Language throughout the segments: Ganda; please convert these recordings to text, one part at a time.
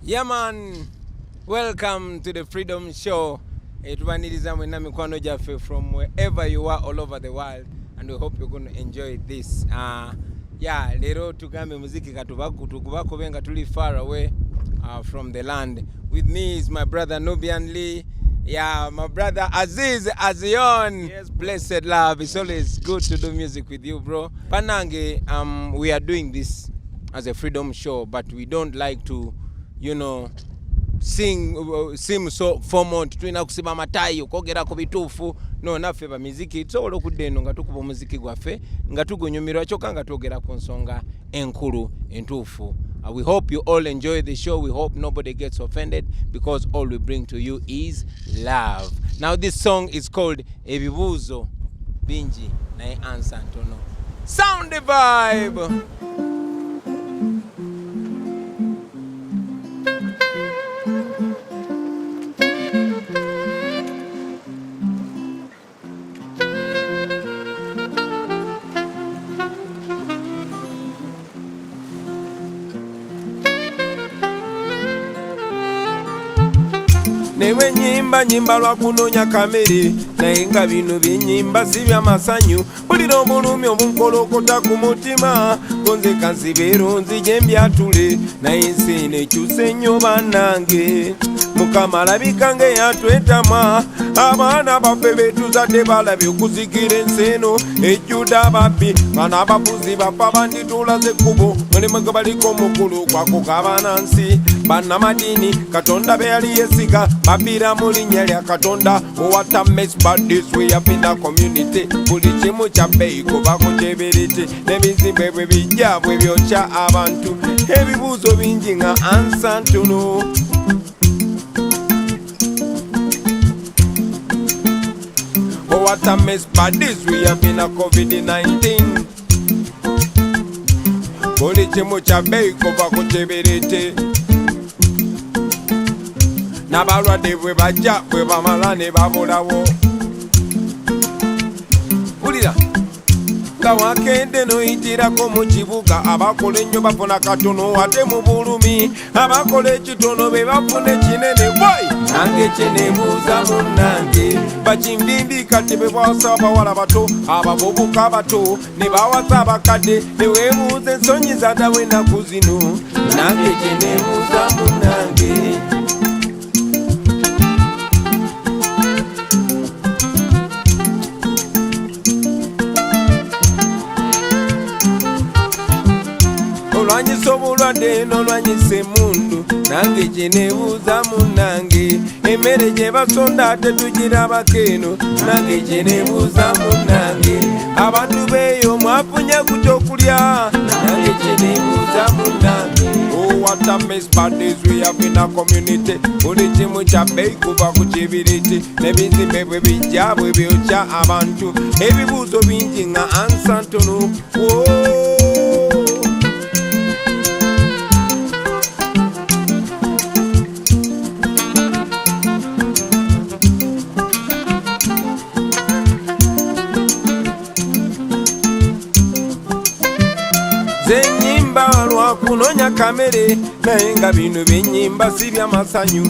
Yeah, man. Welcome to the Freedom Show. From wherever you are all over the world, and we hope you're going to enjoy this. Yeah, lero tugambe muziki tukubako benga tuli far away from the land. With me is my brother Nubian Lee. Yeah, my brother Aziz Azion. Yes, blessed love. It's always good to do music with you, bro. Panange, we are doing this as a freedom show, but we don't like to, sing so formal twina kusiba matayo kogera ko bitufu no naffe ba muziki tsobola okudeno nga tukuba muziki gwaffe nga tugonyumirwa kyokka nga twogera ku nsonga enkulu entuufu. We hope you all enjoy the show. We hope nobody gets offended because all we bring to you is love. Now this song is called Ebibuzo Bingi naye Answer Ntono. Sound the vibe. Newe nyimba lwa kunonya kamere naye nga bino byenyimba si bya masanyu bulira obulumi obunkolokota ku mutima gonze kansibeero nzije mbyatule naye nsi nekyuse nnyo bannange Mukama alabika ng'eyatwetama abaana baffe betuzadde balabye okuzikira ensi eno ejjudde ababbi bano abafuzi baffe banditulaze ekkubo mulimu gwe baliko omukulu kwako k'abaanansi bannamadiini Katonda be yali yeesiga babbira mu linnya lya Katonda what a mess but this way up in the community buli kimu kya bbeeyi kubako kyeberete n'ebizimbe bwe bijja bwe byokya abantu ebibuuzo bingi nga ansa ntono what a mess but this we have been a COVID-19 buli kimu kya bbeeyi kubako kyeberete n'abalwadde bwe bajja bwe bamala ne babulawo wulira nga wakende noyitirako mu kibuga abakola ennyo bafuna katono ate mu bulumi abakola ekitono be bafuna ekinene bwai nange kyenebuuza munnange bakimbimbi kati be bawasa abawala bato abavubuka abato ne bawasa abakadde ne weebuuza ensonyi zadawe ennaku zino nange kyenebuuza munnange olwanyisa obulwadde n'olwanyisa emmundu nange gye neebuuza munnange emmere gye basonda ate tugirabako eno nange gye neebuuza munnange abantu beeyo mwafunye ku kyokulya nange gye neebuuza munnange what a mess but this we have in a community buli kimu kya bbeeyi kuva ku kibiriti n'ebizimbe bwe bijja bwe byokya abantu ebibuuzo bingi nga ansa ntono zenyimba lwa kunonya kamere naye nga bino byenyimba si bya masanyu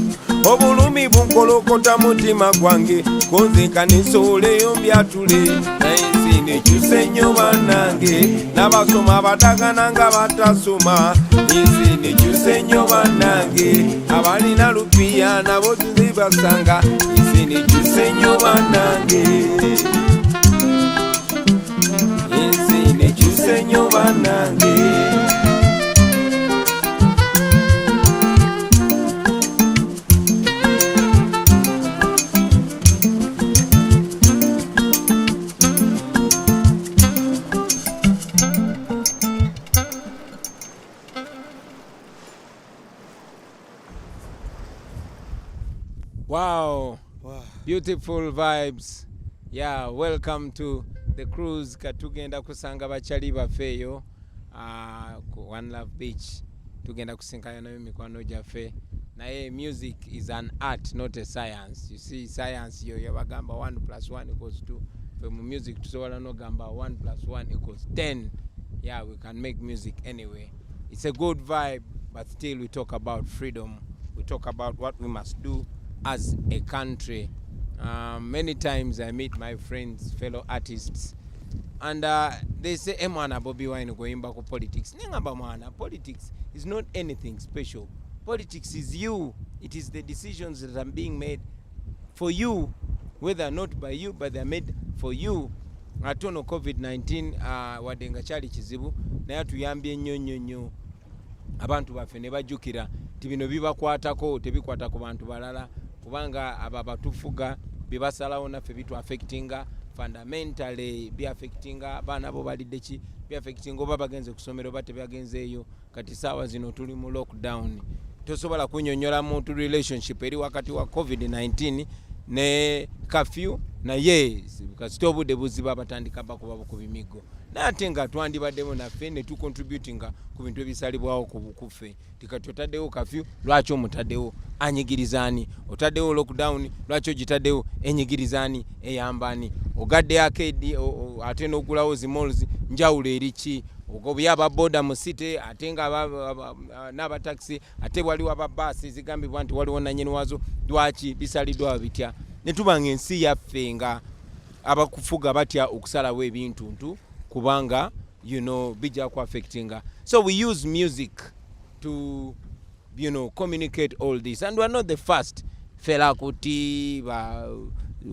obulumi bunkolokota mutima gwange konzeka nesooleyo mbyatule naye nsi nekyuse nnyo bannange n'abasoma abatagana nga batasoma ensi nekyuse nnyo bannange abalina lupiya nabo tuzibasanga ensi nekyuse nnyo bannange ensi nekyuse nnyo bannange Wow. Beautiful vibes. Yeah, welcome to the cruise katugenda kusanga bachali bafeyo ku One Love Beach tugenda kusinkana nayo mikwano gyaffe naye music is an art not a science. You see science yo yabagamba 1 + 1 = 2 from music tusobola no gamba 1 + 1 = 10. Yeah, we can make music anyway. It's a good vibe. but still we talk about freedom. We talk about what we must do as a country. Many times I meet my friends, fellow artists, and they say, "Emwana BOBI Wine going back to politics." Nengamba mwana, politics is not anything special. Politics is you. It is the decisions that are being made for you, whether not by you, but they're made for you. Atono COVID-19 wadenga chali kizibu naye tuyambye nnyo abantu baffe ne bajjukira tibino bibakwatako tebikwata ku bantu balala kubanga aba batufuga bibasalawo naffe bitu affectinga fundamentally be affectinga abaana bo balidde ki be affectinga oba bagenze kusomero bate bagenzeeyo kati saawa zino tuli mu lockdown tosobola kunyonyola muntu relationship eri wakati wa COVID-19 ne curfew na yes kasita obudde buziba batandika bakuba ku bimigo nate nga twandibaddemu naffe ne tucontributinga ku bintu ebisalibwawo ku bukuffe tikati otaddewo curfew lwaki omutaddewo anyigirizaani otaddewo lockdown lwaki ogitaddewo enyigirizaani eyambani ogadde arcade ate n'ogulawo zi malls njawulo eriki ogobya ababoda mu city ate nga n'abataxi ate waliwo ababaasi zigambibwa nti waliwo nannyini wazo lwaki bisaliddwa bitya ne tuba ng'ensi yaffe nga abakufuga batya okusalawo ebintuntu kubanga bijja ku affectinga. So we use music to communicate all this, and we are not the first. Fela Kuti,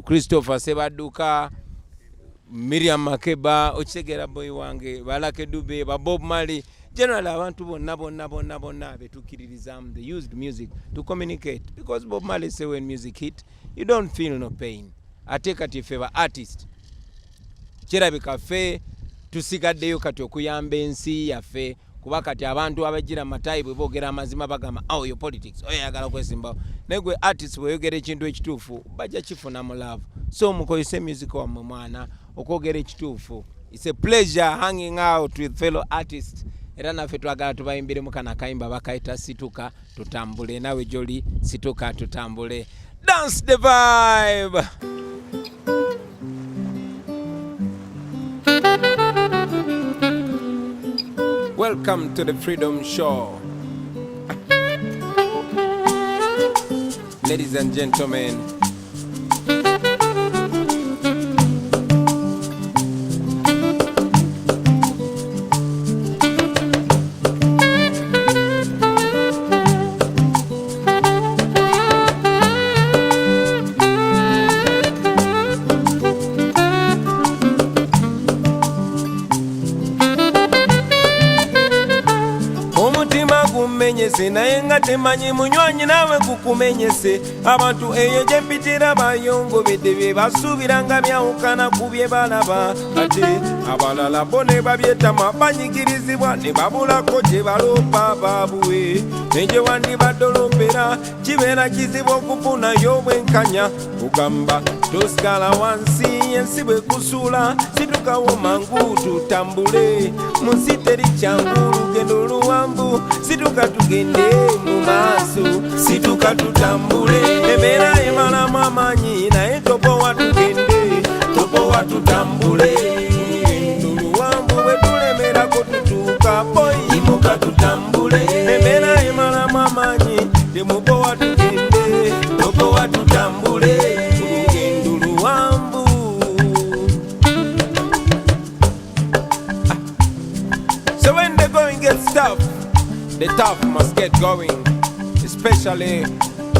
Christopher Sebaduka, Miriam Makeba, Ochegera Boy Wange, Balake Dube, Bob Marley, generally abantu bonna betukiririzam. They used music to communicate because Bob Marley say when music hit, you don't feel no pain. Ate kati favor artist. Kirabika ffe tusigaddeyo kati okuyamba ensi yaffe kuba kati abantu abagira matayi bwe boogera amazima bagamba yo politics oyagala kwesimbawo naye gwe artist bweyogera ekintu ekituufu bajja kifuna mu love. So mukozese music wammwe mwana okwogera ekituufu. It's a pleasure hanging out with fellow artists. Era naffe twagala tubayimbiremu kana kayimba bakayita situka tutambule. Nawe joli situka tutambule. Dance the vibe. Welcome to the Freedom Show. Ladies and gentlemen, kumenyese naye nga temanyi munywanyi nawe kukumenyese abantu eyo gye mpitira bayongobedde bye basuubira nga byawukana ku bye balaba ate abalala bo ne babyetama banyigirizibwa ne babulako gye baloopa baabwe negye wandibadde olompera kibeera kizibu okufunayo obwenkanya kugamba tosigala wansi ensi bwe kusuula situkawo mangu tutambule mu nsi teri kyangu lugendo luwanvu situka tugende mu maaso situka tutambule embeera emalamu amaanyi naye topowa tugende topowa tutambule lugendo luwanvu bwe tulemerako tutuuka boyimuka tutambule embeera emalamu amaanyi temupowa tugende topowa tutambule lugendo luwanvu. So when the going gets tough, the tough must get going, especially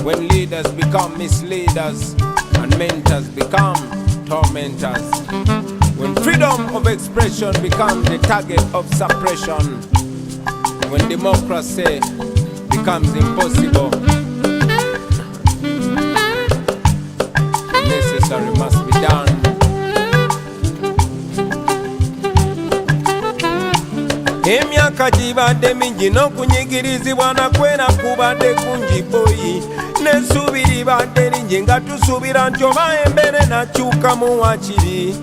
when leaders become misleaders and mentors become tormentors. When freedom of expression becomes the target of suppression. When democracy becomes impossible. The necessary must be done. Emyaka gibadde mingi n'okunyigirizibwa nakwera kubadde kungi boyi n'essuubi libadde lingi nga tusuubira nti oba embeera nakyuka mu wakiri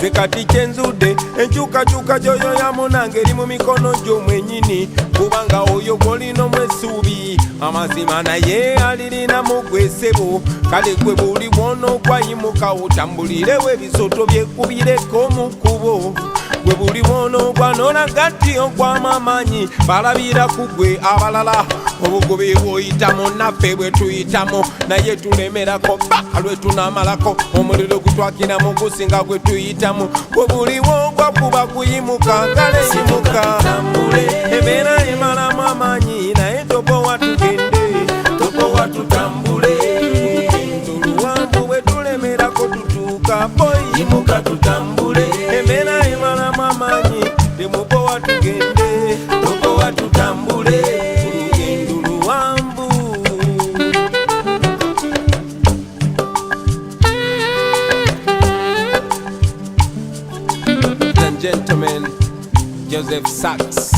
ze kati kyenzudde enkyukakyuka gyoyo yamunange eri mu mikono gyo mwennyini kubanga oyo gw'olina omwessuubi amazima naye alirinamu gwesebo kale gwe buli bwona okwayimuka otambulirewo ebisoto byekubireko mu kkubo gwe buli wono gwanona gatti ogwamamanyi balabira kugwe abalala obugobe bwoyitamu naffe bwe tuyitamu naye tulemerako paka lwe tunamalako omuliro gutwakiramu gusinga gwe tuyitamu gwe buliwo gwakuba kuyimuka ngale yimuka embeera emalamu amanyi naye topowa tugende topowa tutambule tuluwambu bwe tulemerako tutuuka boyi yimuka tutambule embeera emalamu amanyi temupowa tugende topowa tutambule olugendo luwambu. Ladies and gentlemen, Joseph Sachs.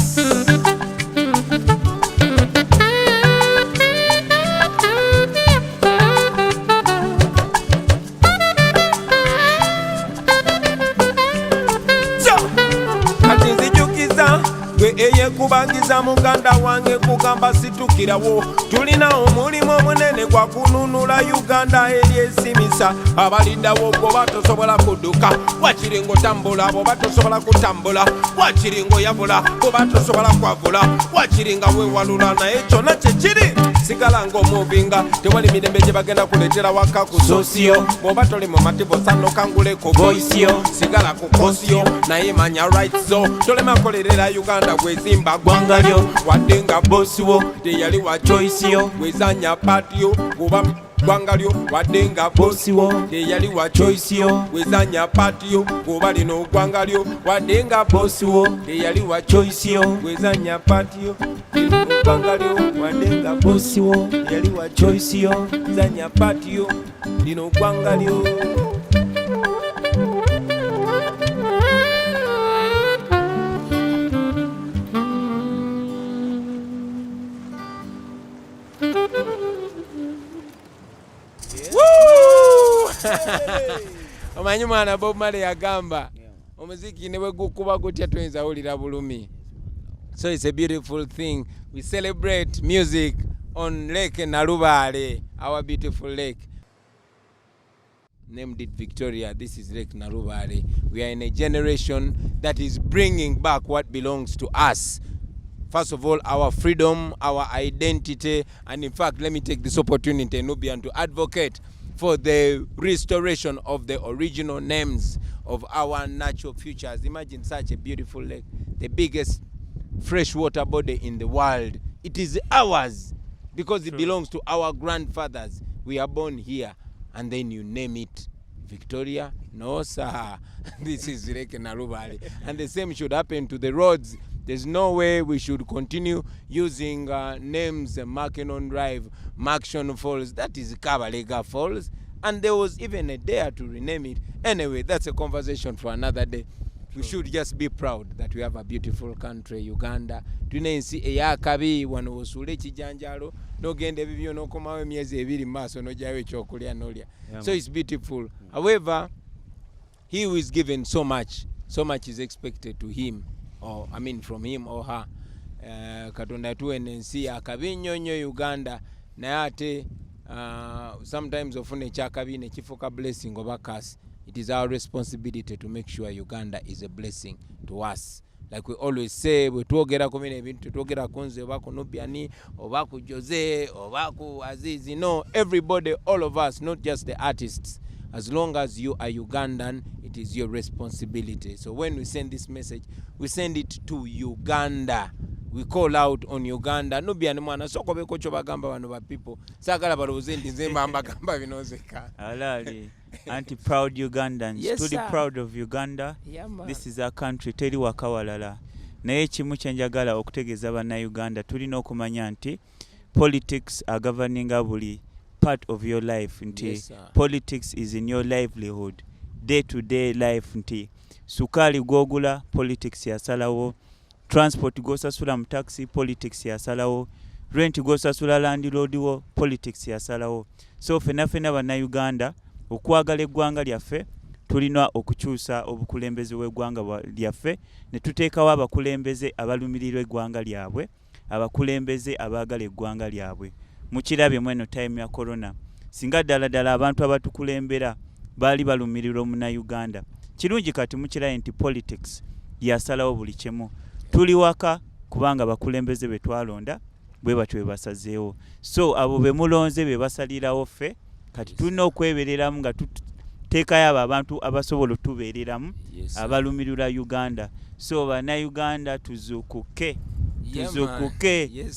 Eye kubangiza muganda wange kugamba situkirawo tulina omulimu omunene gwa kununula Uganda eryesimisa abaliddawo goba tosobola kudduka wakiri ng'otambula bw'oba tosobola kutambula wakiri ng'oyabula bw'oba tosobola kwavula wakiri nga weewalula naye kyonna kyekiri sigala ng'omuvinga tewali mirembe gye bagenda kuleetera waka ku sosiyo bw'oba toli mu mativo sanokanguleko voisiyo sigala ku kosiyo naye manya rights zo tolema kolerera Uganda gwezimba gwangalyo wadde nga bosiwo teyali wa choice yo gwezanya patio kuba gwangalyo wadde nga bosiwo teyali wa choice yo gwezanya patio kuba lino gwangalyo wadde nga bosiwo teyali wa choice yo gwezanya patio gwangalyo wadde nga bosiwo teyali wa choice yo zanya patio lino gwangalyo. Omanyi mwana Bob Marley yagamba omuziki ne bwe gukuba gutya tuyinza wulira bulumi. So it's a beautiful thing. We celebrate music on Lake Narubale, our beautiful lake. Named it Victoria. This is Lake Narubale. We are in a generation that is bringing back what belongs to us. First of all, our freedom, our identity, and in fact, let me take this opportunity, Nubian, to advocate for the restoration of the original names of our natural futures. Imagine such a beautiful lake, the biggest freshwater body in the world. It is ours because it belongs to our grandfathers. We are born here, and then you name it Victoria. No, sir. This is Lake Narubale. And the same should happen to the roads. There's no way we should continue using names, Makinon Drive, Makshon Falls. That is Kabalega Falls. And there was even a dare to rename it. Anyway, that's a conversation for another day. We should just be proud that we have a beautiful country, Uganda. Tunensi eyakabi wano osule kijanjalo no gende bibyo no komawe myezi ebiri maso no jawe chokulya nolya. So it's beautiful. However, he who is given so much is expected to him, or I mean from him or her. Katonda tuenensi akabi nyonyo Uganda na ate sometimes ofune chakabi ne chifuka blessing oba curse. It is our responsibility to make sure Uganda is a blessing to us. Like we always say, we twogera kumine ebintu twogera kunze oba ku Nubiani oba ku Jose oba ku Azizi. No, everybody, all of us, not just the artists. As long as you are Ugandan, it is your responsibility. So when we send this message, we send it to Uganda. We call out on Uganda. Nubiani mwana soko beko choba gamba wano ba people. Sakala baroze ndi nzemba amba gamba binozeka. Alali. Anti-proud Ugandans. Yes, Truly proud of Uganda. Yeah, this is our country. Teri wakawalala. Naye kimu kyenjagala okutegeeza bannayuganda tulina okumanya nti politics are governing buli part of your life. Nti yes, politics is in your livelihood. Day to day life. Nti sukali gwogula politics yasalawo. Transport gosasula mu taxi politics yasalawo. Rent gosasula landlord wo politics yasalawo. So fena bannayuganda okwagala eggwanga lyaffe tulina okukyusa obukulembeze bw'eggwanga lyaffe ne tuteekawo abakulembeze abalumirirwa eggwanga lyabwe, abakulembeze abaagala eggwanga lyabwe. Mukirabye mweno time ya corona, singa ddala abantu abatukulembera baali balumirirwa Munnayuganda. Kirungi kati mukirabe nti politics yasalawo buli kimu. Tuli waka kubanga bakulembeze be twalonda bwe batyo bwe basazeewo. So abo be mulonze be basalirawo ffe kati tulina okwebereramu nga tuteekayo abo abantu abasobola otubeereramu abalumirira Uganda. So bannayuganda tuzuukuke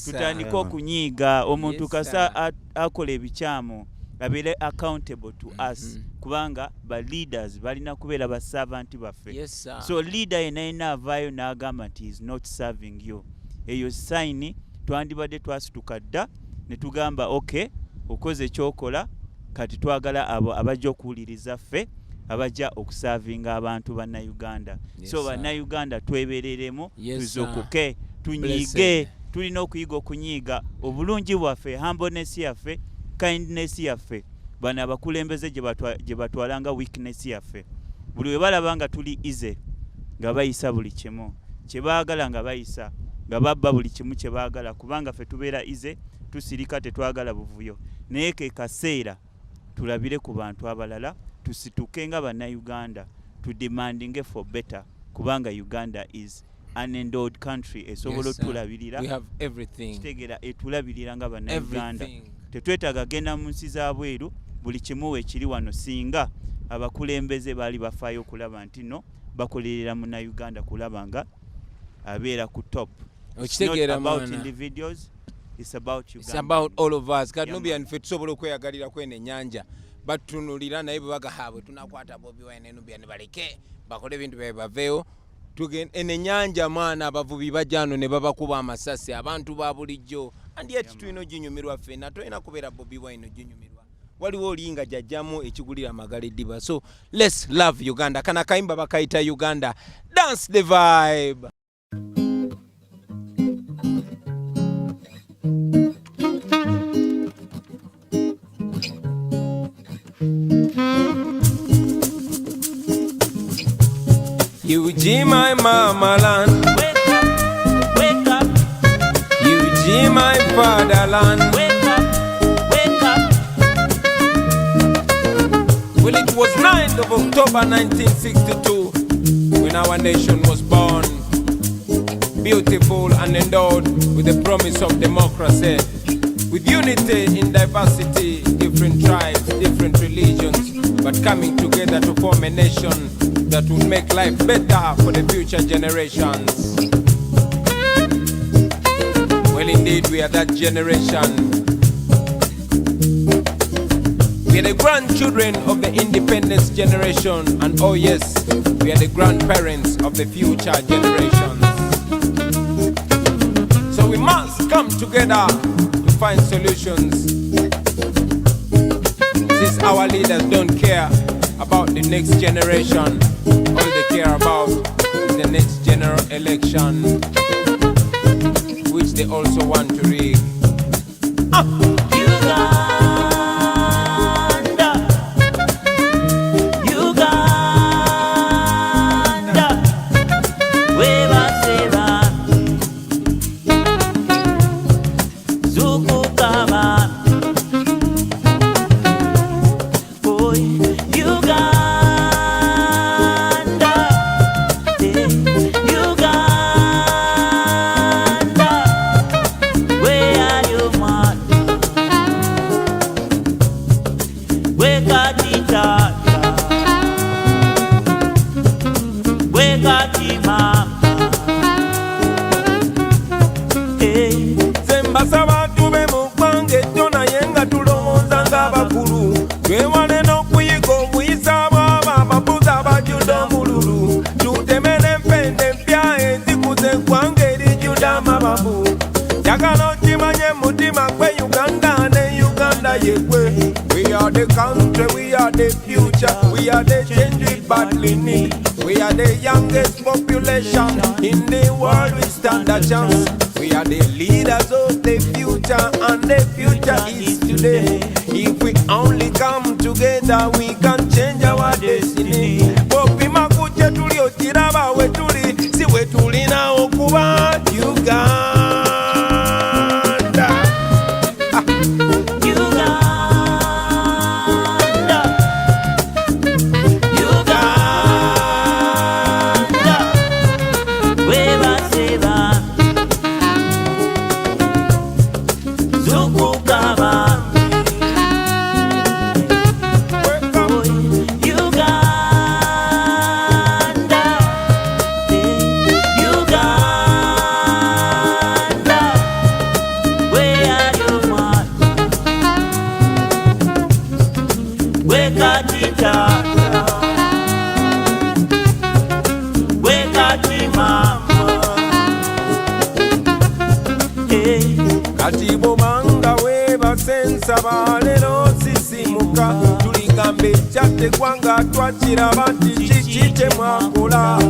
tutandike okunyiiga omuntu kasa akola ebikyamu abeere accountable to us kubanga ba leaders balina kubeera ba servant baffe. So leader yenayina avaayo n'agamba nti is not serving you, eyo sign twandibadde twasituka dda ne tugamba okay okoze ekyokola kati twagala abo abajja okuwuliriza ffe abajja okusavinga abantu bannayuganda. So bannayuganda twebereremu tuzuukuke tunyiige, tulina okuyiga okunyiiga obulungi bwaffe, humbleness yaffe, kindness yaffe, bano abakulembeze gye batwalanga weakness yaffe. Buli we balaba nga tuli easy nga bayisa buli kimu kye baagala nga bayisa nga babba buli kimu kye baagala kubanga ffe tubeera easy tusirika tetwagala buvuyo. Naye ke kaseera tulabire ku bantu abalala tusituke nga bannayuganda tudemandinge for better kubanga Uganda is an endowed country esobola otulabirira. We have everything. Kitegera etulabirira nga bannayuganda. Tetwetaaga genda mu nsi za bweru buli kimu ekiri wano singa abakulembeze baali bafaayo okulaba nti no bakolerera munnayuganda kulaba nga abeera ku top. It's not about individuals, it's about Uganda. It's about all of us. Kati nobya nfe tusobola okweyagalira kwene ennyanja batunulira naye bwe bagahaabwe tunakwata Bobi Wine nobya ne baleke bakole ebintu byabe baveewo ennyanja mwana abavubi bajano ne babakuba amasasi abantu ba bulijjo and yet tulina oginyumirwa ffenna tolina kubeera Bobi Wine oginyumirwa. Waliwo olinga jajjamu ekigulira amagala eddiba. So let's love Uganda. Kana kayimba bakayita Uganda. Dance the vibe. UG my mama land. Wake up. UG my fatherland. Wake up. Well, it was 9th of October 1962 when our nation was born, beautiful and endowed with the promise of democracy, with unity in diversity, different tribes, different religions, but coming together to form a nation that will make life better for the future generations. Well, indeed, we are that generation. We are the grandchildren of the independence generation, and oh yes, we are the grandparents of the future generations. So we must come together to find solutions. Since our leaders don't care about the next generation, all they care about is the next general election, which they also want to rig. We are the country, we are the future, we are the change we badly need. We are the youngest population in the world, we stand a chance. We are the leaders of the future, and the future is today. If we only come together, we can change our destiny. Bobi makuche tuli otiraba we tuli, si we tuli na okuba Uganda. wekati tata, wekati mama. Hey. Kati bobanga weba sensa balero sisimuka tuligambe chatte kwanga twakiraba nti kiki kyemwakola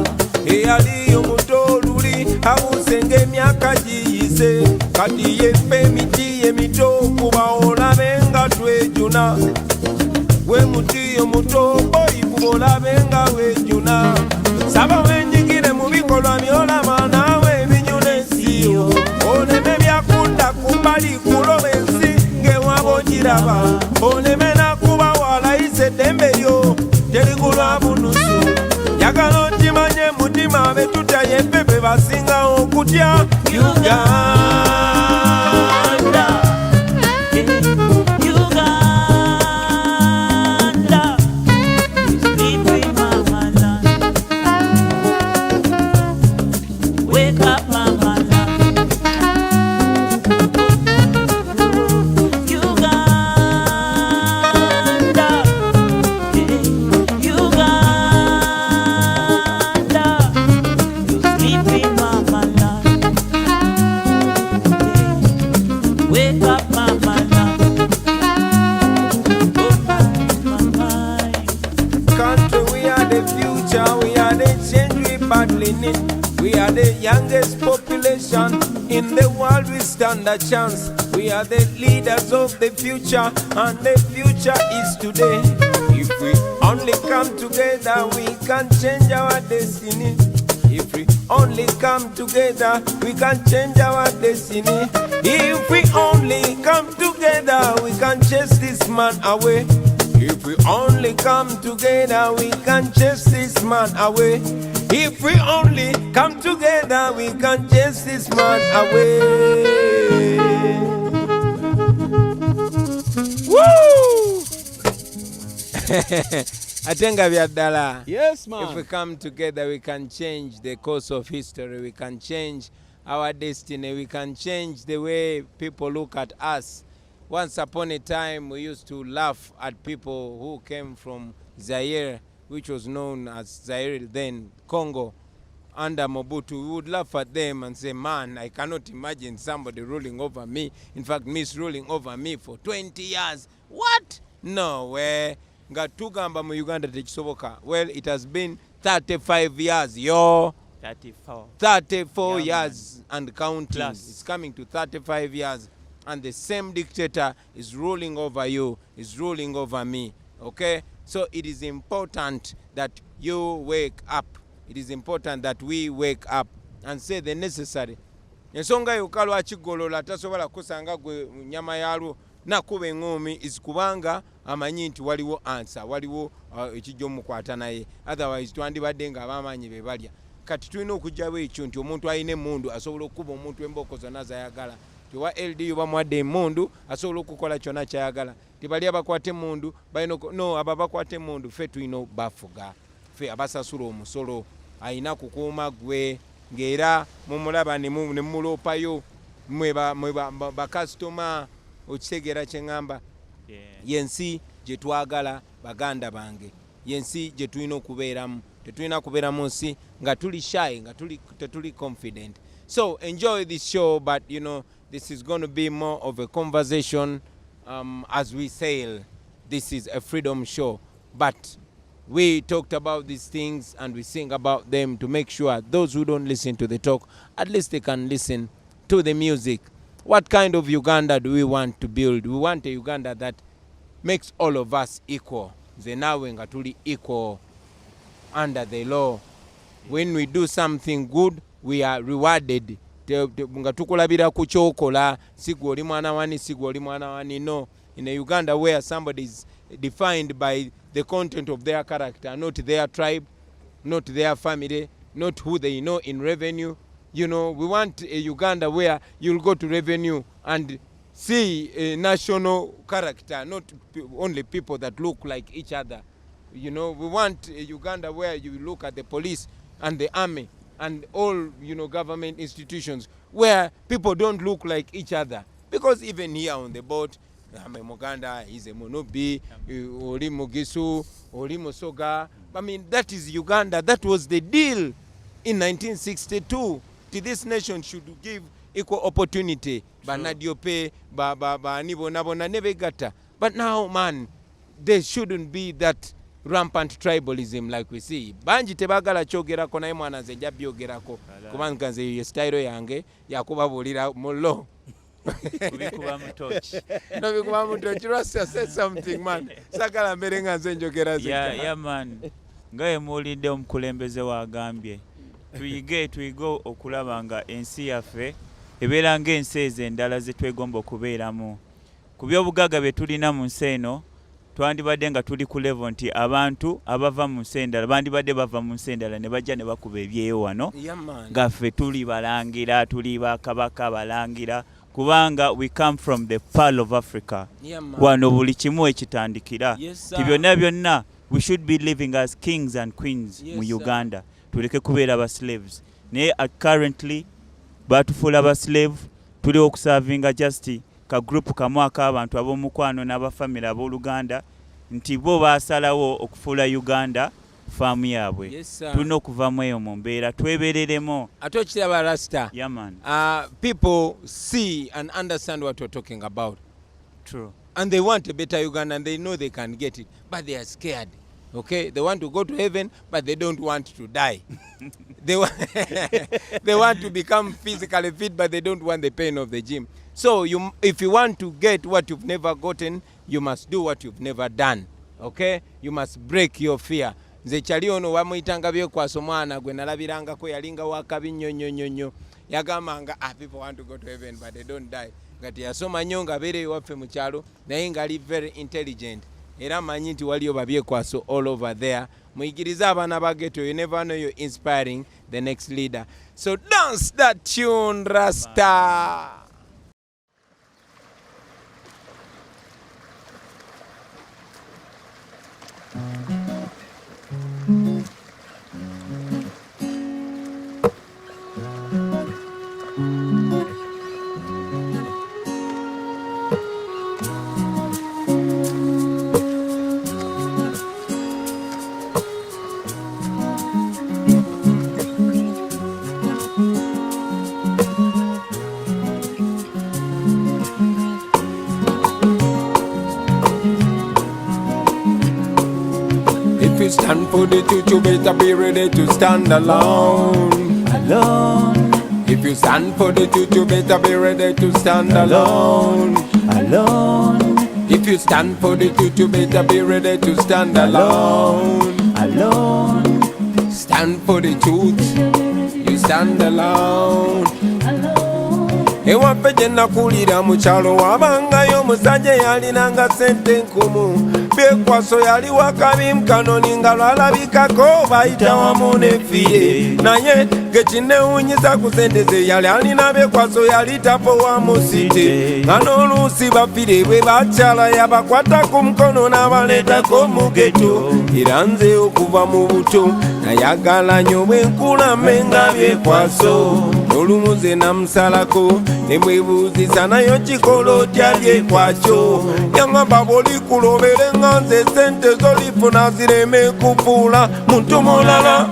eyali omutoluli abusenge emyaka giyise kati yefe emiti emito kuba olabe nga twejuna gwe muti omuto boyibu olabe nga wejuna saba wenyigire mu bikolwa byolaba naawe ebinyula ensiyo oleme byakunda kumbali kuloba ensi ngewaba ogiraba oleme nakuba walayise eddembe lyo terigulwa bunusu yagala okimanye mutima betutaye ffe be basingawo okutya Uganda. We are the youngest population in the world. We stand a chance. We are the leaders of the future, and the future is today. If we only come together, we can change our destiny. If we only come together, we can change our destiny. If we only come together, we can chase this man away. If we only come together, we can chase this man away. If we only come together, we can chase this man away. Woo! Atenga byaddala. Yes, man. If we come together, we can change the course of history. We can change our destiny. We can change the way people look at us. Once upon a time, we used to laugh at people who came from Zaire, which was known as Zaire then, Congo, under Mobutu. We would laugh at them and say, man, I cannot imagine somebody ruling over me. In fact, misruling over me for 20 years. What? No way. Ngatugamba mu Uganda tekisoboka. Well, it has been 35 years, yo. 34 years and counting. Plus. It's coming to 35 years. And the same dictator is ruling over you, is ruling over me. Okay? So it is important that you wake up. It is important that we wake up and say the necessary. Ensonga yokalo akigolola tasobola kusanga gwe nyama yalwo nakuba engoomi is kubanga amanyi nti waliwo answer, waliwo ekijjo mukwata naye. Otherwise twandibadde nga abamanyi be balya. Kati tulina okujjawo ekyo nti omuntu alina emmundu asobola okuba omuntu emboko zonna zayagala. Tiwa LDU bamuwadde emmundu asobola okukola kyonna kyayagala. Tibali abakwate emmundu balina no aba bakwate emmundu ffe tulina bafuga. Ffe abasasula omusolo ayina kukuuma gwe ng'era mumulaba ne muloopayo mwe bakasitoma okitegeera kye ŋŋamba. Yensi gye twagala baganda bange, yensi gye tulina okubeeramu. Tetulina kubeeramu nsi nga tuli shy, nga tetuli confident. So enjoy this show, but you know this is going to be more of a conversation as we sail. This is a freedom show, but we talked about these things and we sing about them to make sure those who don't listen to the talk, at least they can listen to the music. What kind of Uganda do we want to build? We want a Uganda that makes all of us equal. Zenawe nga tuli equal under the law. When we do something good, we are rewarded. Nga tukulabira ku kyokola, sigwe oli mwana wani, sigwe oli mwana wani. No, in a Uganda where somebody is defined by the content of their character, not their tribe, not their family, not who they know in revenue. You know, we want a Uganda where you'll go to revenue and see a national character, not only people that look like each other. You know, we want a Uganda where you look at the police and the army and all, you know, government institutions where people don't look like each other. Because even here on the boat, Muganda is a Munubi, Oli Mugisu, Oli Musoga. I mean, that is Uganda. That was the deal in 1962. This nation should give equal opportunity. But now, man, there shouldn't be that rampant tribalism like we see. Banji tebagala chogera ko naye mwana nze njja byogerako kubanga nze ye style yange yakubabulira mullo. Kubikuba mutochi. No bikuba mutochi. Rasta said something, man. Sakala mbere nga nze njogera zika. Yeah, man. Ngaye mulinde omukulembeze wagambye. Tuyigo okulaba nga ensi yaffe ebeera ng'ensi ezo endala ze twegomba okubeeramu. Ku by'obugagga bye tulina mu nsi eno twandibadde nga tuli ku level nti abantu abava mu nsi endala bandibadde bava mu nsi endala ne bajja ne bakuba ebyeyo wano nga ffe tuli balangira, tuli bakabaka balangira, kubanga we come from the Pearl of Africa. Wano buli kimu ekitandikira. Ti byonna we should be living as kings and queens mu Uganda. Tuleke kubeera ba slaves. Naye currently batufuula ba slave, tuli okusavinga just ka group kamu ak'abantu ab'omukwano n'abafamily ab'Oluganda nti bo baasalawo okufuula Uganda faamu yaabwe. Tulina okuvamu eyo mu mbeera twebereremo. Ate okiraba Rasta. Yeah, man. People see and understand what we're talking about. True. And they want a better Uganda and they know they can get it, but they are scared. Okay, they want to go to heaven, but they don't want to die. They want to become physically fit, but they don't want the pain of the gym. So if you want to get what you've never gotten, you must do what you've never done. Okay, you must break your fear. Nze kyali ono wamuyitanga byekwaso mwana gwe nalabirangako yalinga wakabi nnyo yagambanga people want to go to heaven but they don't die. Ngati yasoma nnyo nga abeereyo waffe mu kyalo naye ngali very intelligent. Era manyi nti waliyo babyekwaso all over there. Muyigirize abaana ba ghetto. You never know you're inspiring the next leader. So dance that tune, Rasta. If you stand for the truth, you better be ready to stand alone. Alone. If you stand for the truth, you better be ready to stand alone. Alone. If you stand for the truth, you better be ready to stand alone. Alone. Stand for the truth, you stand alone. Ewaffe gye nakulira mu kyalo wabangayo omusajja yalinanga ssente nkumu. Byekwaso yali wakabi mukanoni nga lwalabikako bayita wamu n'effiye. Naye gekinewunyisa ku ssente ze yali alina Byekwaso yali tapowa mu site. Nga n'oluusi baffire bwe bakyala yabakwata ku mukono n'abaleetako mu ghetto. Era nze okuva mu buto nayagala nnyo bwe nkulame nga Byekwaso. Olumu ze namusalako ne mwebuuzisa nayo kikola otya Byekwakyo. Yaŋŋamba bw'olikulobere nga nze ssente z'olifuna zireme kufuula muntu mulala.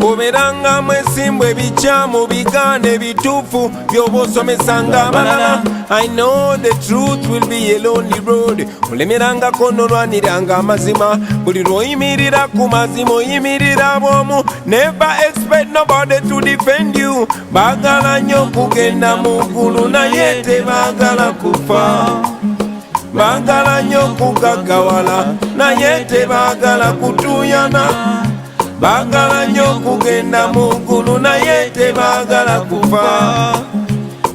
Oberanga mwesimbu ebikyamu bigaana ebituufu by'oba osomesanga abalala. I know the truth will be a lonely road. Olemerangako n'olwaniranga amazima. Buli lw'oyimirira ku mazima oyimirira bw'omu. Never expect nobody to defend you. Baagala nnyo kugenda mu ggulu naye tebaagala kufa. Baagala nnyo kugaggawala naye tebaagala kutuuyana. Baagala nnyo kugenda mu ggulu naye tebaagala kufa.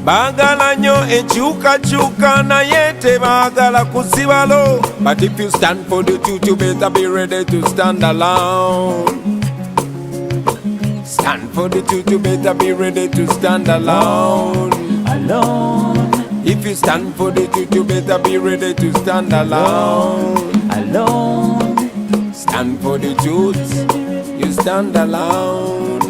Baagala nnyo enkyukakyuka naye tebaagala kusibalo. But if you stand for the truth, you better be ready to stand alone. Stand for the truth, you better be ready to stand alone. Alone. If you stand for the truth, you better be ready to stand alone. Alone. Stand for the truth, you stand alone.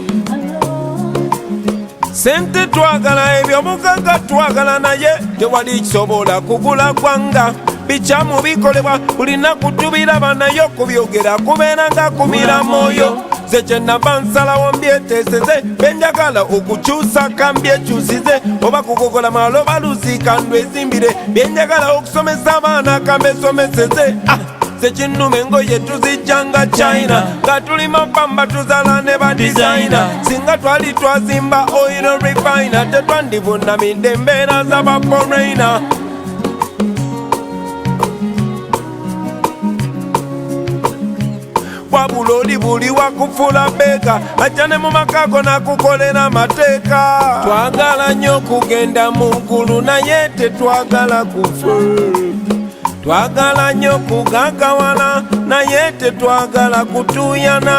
sente twagala, eby'omugagga twagala, naye tewali kisobola kugula ggwanga. Bikyamu bikolebwa buli nnaku tubiraba, naye okubyogera kubeera nga kumira mwoyo. Nze kye nnava nsalawo mbyeteeseze, benjagala okukyusa ka mbyekyusize, oba kugogola malo baluziika ndwezimbire, byenjagala okusomesa abaana ka mbesomeseze. Sekinnuma engoye tuzijjanga China, nga tuli mapamba tuzala ne ba designer. Singa twali twazimba oil refiner, tetwandivunamidde embeera z'aba foreigner. Wabula oli buli wakufula beeka, ajja ne mu makago nakukolera amateeka. Twagala nnyo okugenda mu ggulu, naye tetwagala kufa. Twagala nnyo kugagawala, naye tetwagala kutuuyana.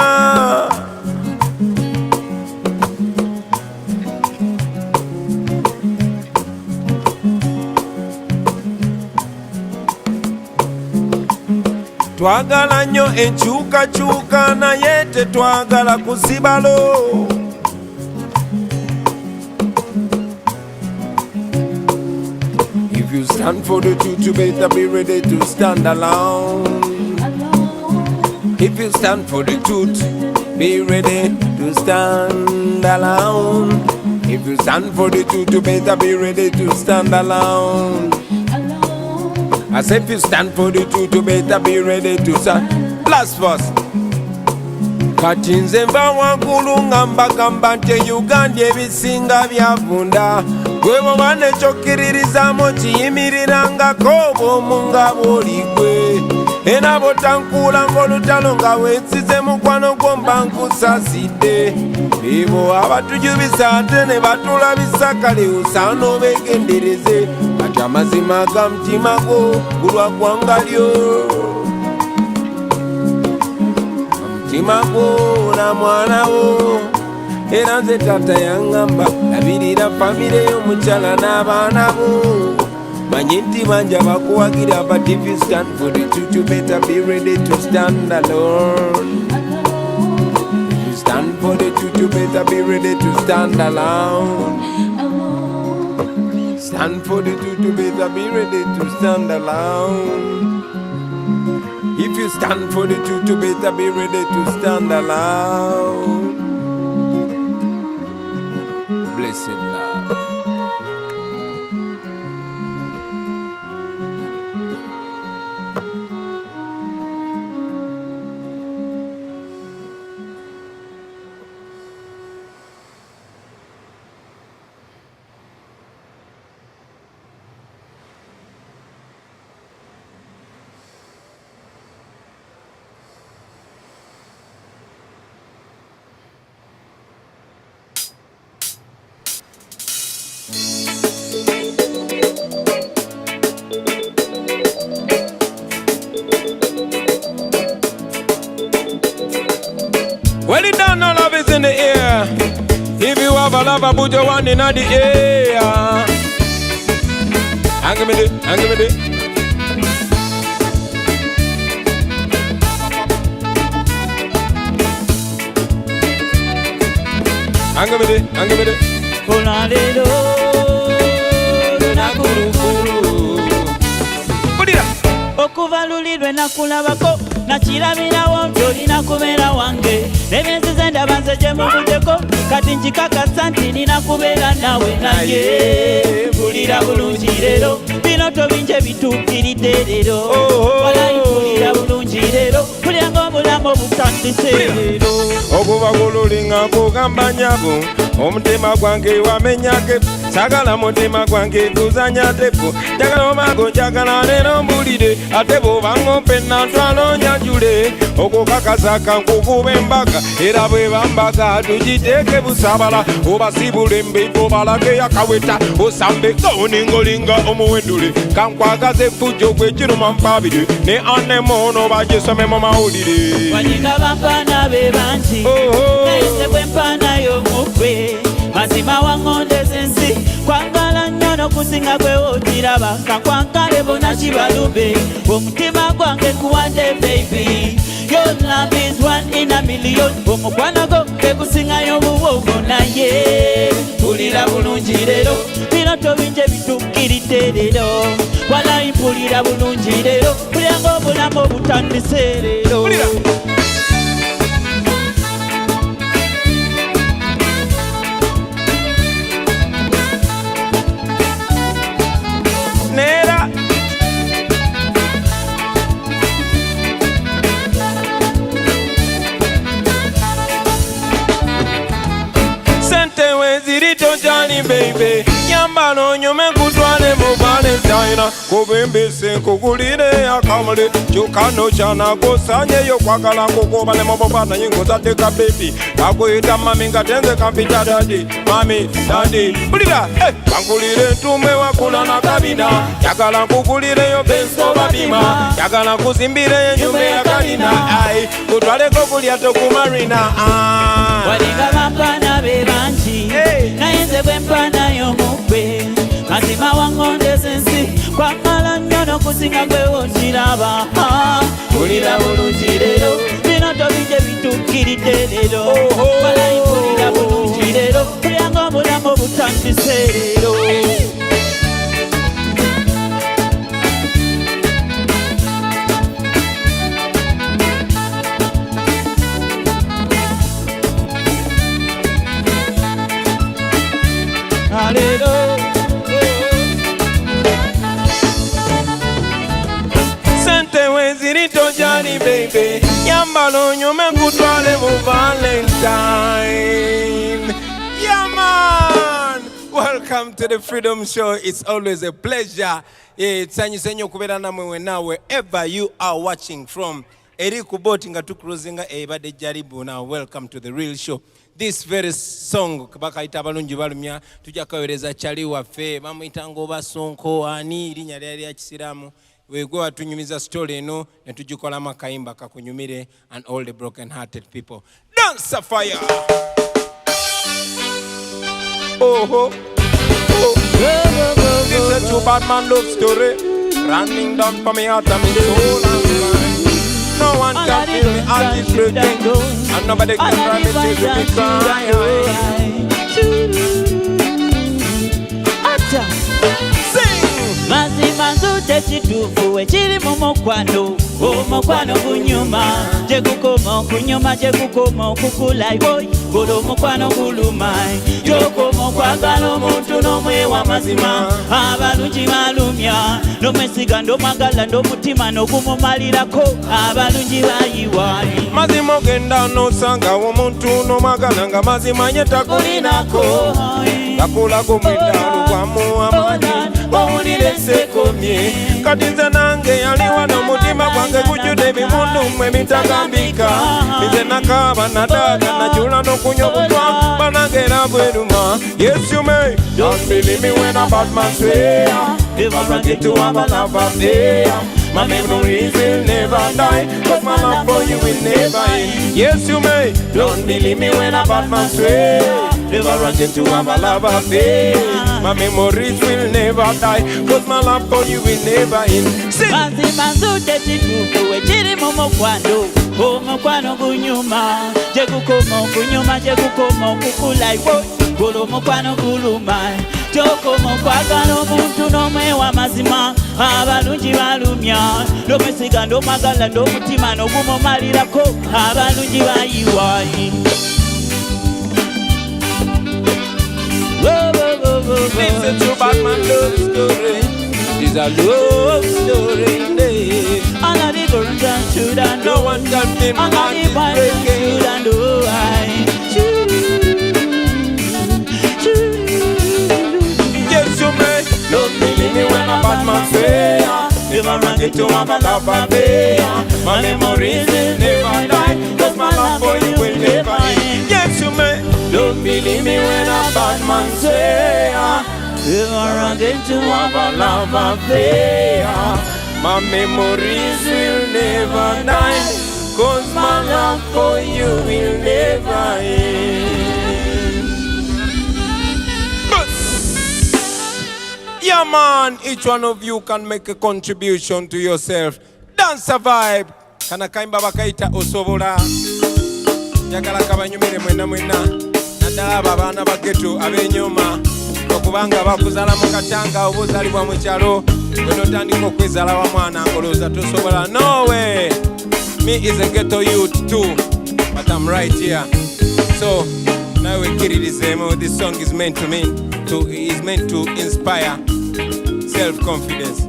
Twagala nnyo enkyukakyuka, naye tetwagala kusibalo. If you stand for the truth, you better be ready to stand alone. If you stand for the truth, be ready to stand alone. If you stand for the truth, you better be ready to stand alone. I say if you stand for the truth, you better be ready to stand. Last verse. Kati nze nva waggulu nga mbagamba nti Uganda ebisinga byavunda, gwe bw'oba nekyokkirirrizaamu kiyimirirangako bw'omu nga bw'oli gwe. Era bw'otankuula ng'olutalo nga weesize mukwano gwo mba nkusaasidde. Ebo abatujubisa ate ne batulabisa, kale osaana obeegendereze, kati amazima ga mutima gwo gulwa ggwanga lyo. Mutima gwo na mwana wo, era nze taata yaŋŋamba labirira famire y'omukyala n'abaana bo. Manyi nti bangi abakuwagira, but if you stand for the truth, you better be ready to stand alone. If you stand for the truth, you better be ready to stand alone. Stand for the truth, you better be ready to stand alone. If you stand for the truth, you better be ready to stand alone. Blessed love. Well, it down, no love is in the air. If you have a lover, put your one in the air. Hang me there, hang me there. Hang me there, hang me there. Olalelo, lunakulukulu. Put it up. Okuvalulirwe nakulabako, nakirabirawo nti olina kubeera wange. Emyezi ze ndaba nze gye muvudeko, kati nkikakasa nti nina kubeera nawe nange. Mpulira bulungi leero, bino tobinje bituukiridde leero. Walayi mpulira bulungi leero, mpulira ng'obulamu obutandise leero. Okuva bululi nga kugamba nyabo, omutima gwange wamenyake, sagala mutima gwange kuzanya tepo, njagala omago njagala leero mbulire, ate bw'obanga ompenna ntwalo nyanjule, okukakasa kankukube embaga, era bwe bambaga tugiteeke busabala, obasibule embeeko balage yakaweta, osambe ng'oningolinga omuwendule, kankwagaze effujjo gwe kiruma mpabire, ne anemono bagisome mu mawulire. Wanyinga bampaana be bangi, nayise bwe mpaana y'omukwe, mazima waŋŋondeza ensi, kwagala nnyo n'okusinga gwe wookiraba, kankwankale bonna kibalumbe, omutima gwange kuwadde baby, Your love is 1 in a million. Omukwano go tegusingayo buwogo naye. Mpulira bulungi leero, binoto bingi bitukkiridde leero. Walayi mpulira bulungi leero, mpulira ng'obulamu obutandise leero. Nera sente weziri tojani baby yambalo nyume kutwale mu Valentine kubembese kugulire akamule chukano chana gosanye yo kwagala kukobale mabobana yingo zateka baby akuyita mami ngatenze kampita daddy mami daddy bulira bangulire ntume wakula na kabina yagala kugulire yo benso babima yagala kuzimbire nyume ya kalina ai kutwale kokulya tokumarina Walinga bampana bebanji nayenze bwe mpana y'omukwe mazima wangonde sensi kwamala nnyo n'okusinga gwe wonjiraba mpulira bulungi leero binoto bingi bitukkiridde leero walayi mpulira bulungi leero mpulira ng'obulamu obutandise leero. Sente weziri tojani baby yambalo nyume kutwale mu Valentine. Yeah man, welcome to the Freedom Show. It's always a pleasure. It's senyo kubera namwe wena wherever you are watching from. Eri kuboti nga tukruzinga ebade jaribu. Now welcome to the real show. This very song bakaita abalungi balumya tujja kawereza chali waffe bamuyita ngoba sonko ani linya lyali ya kisiramu wegwe watunyumiza story eno ne tujikola makayimba kakunyumire and all the broken hearted people. Dance a fire. Oh. This is a true bad man love story running down for me heart and me soul and mind. No one can feel me heart is breaking and nobody can cry me tears with me crying. Mazima nzute kituufu ekiri mu mukwano omukwano gunyuma gyegukoma okunyuma gyegukoma okukula boy golo omukwano guluma gyokoma okwagala omuntu n'omwewa mazima abalungi balumya n'omwesiga nd'omwagala nd'omutima n'ogumumalirako abalungi bayiwaani mazima ogenda n'osangawo omuntu n'omwagala nga mazima nye takulinako gakulako mweddalu gwamu amaanyi owulire sekomye kati nze nange yaliwa n'omutima gwange gujjudde ebimundu mmwe bitagambika nze nakaaba nadaaga najula n'okunywa obutwa banagera bweruma. Yes you may don't believe me when a bad man swear if I run into a love affair. My memories will never die, cause my love for you will never end. Yes you may don't believe me when a bad man swear never run into a love affair. My memories will never die, cause my love for you will never end. Sing! Mazima nzute kituufu ekiri mu mukwano omukwano gunyuma gyegukoma okunyuma gyegukoma okukula golo omukwano guluma gyokoma okwagala omuntu n'omwewa mazima abalungi balumya n'omwesiga nd'omwagala nd'omutima n'ogumumalirako abalungi bayiwaani. This is a true bad man love story. It's a love story. All of the girls and children, No one can feel my all of heart the is boys and breaking. children, Yes you may don't believe me when a bad man swear if I run into a love affair. My memories will never die, cause my love for you will never end. Yes you may don't believe me when a bad man swear if I run into a love affair. My memories will never die, cause my love for you will never end. Yeah man, each one of you can make a contribution to yourself. Dance a vibe. kana kayimba bakaita osobola njagala kabanyumire mwena naddala abo abaana ba ghetto ab'enyooma okubanga bakuzala mu katanga oba ozaalibwa mu kyalo bwenotandika okwezala wa mwana ngolooza tosobola. No way! Me is a ghetto youth too, but I'm right here. So now we get it. This song is meant to me, is meant to inspire self-confidence.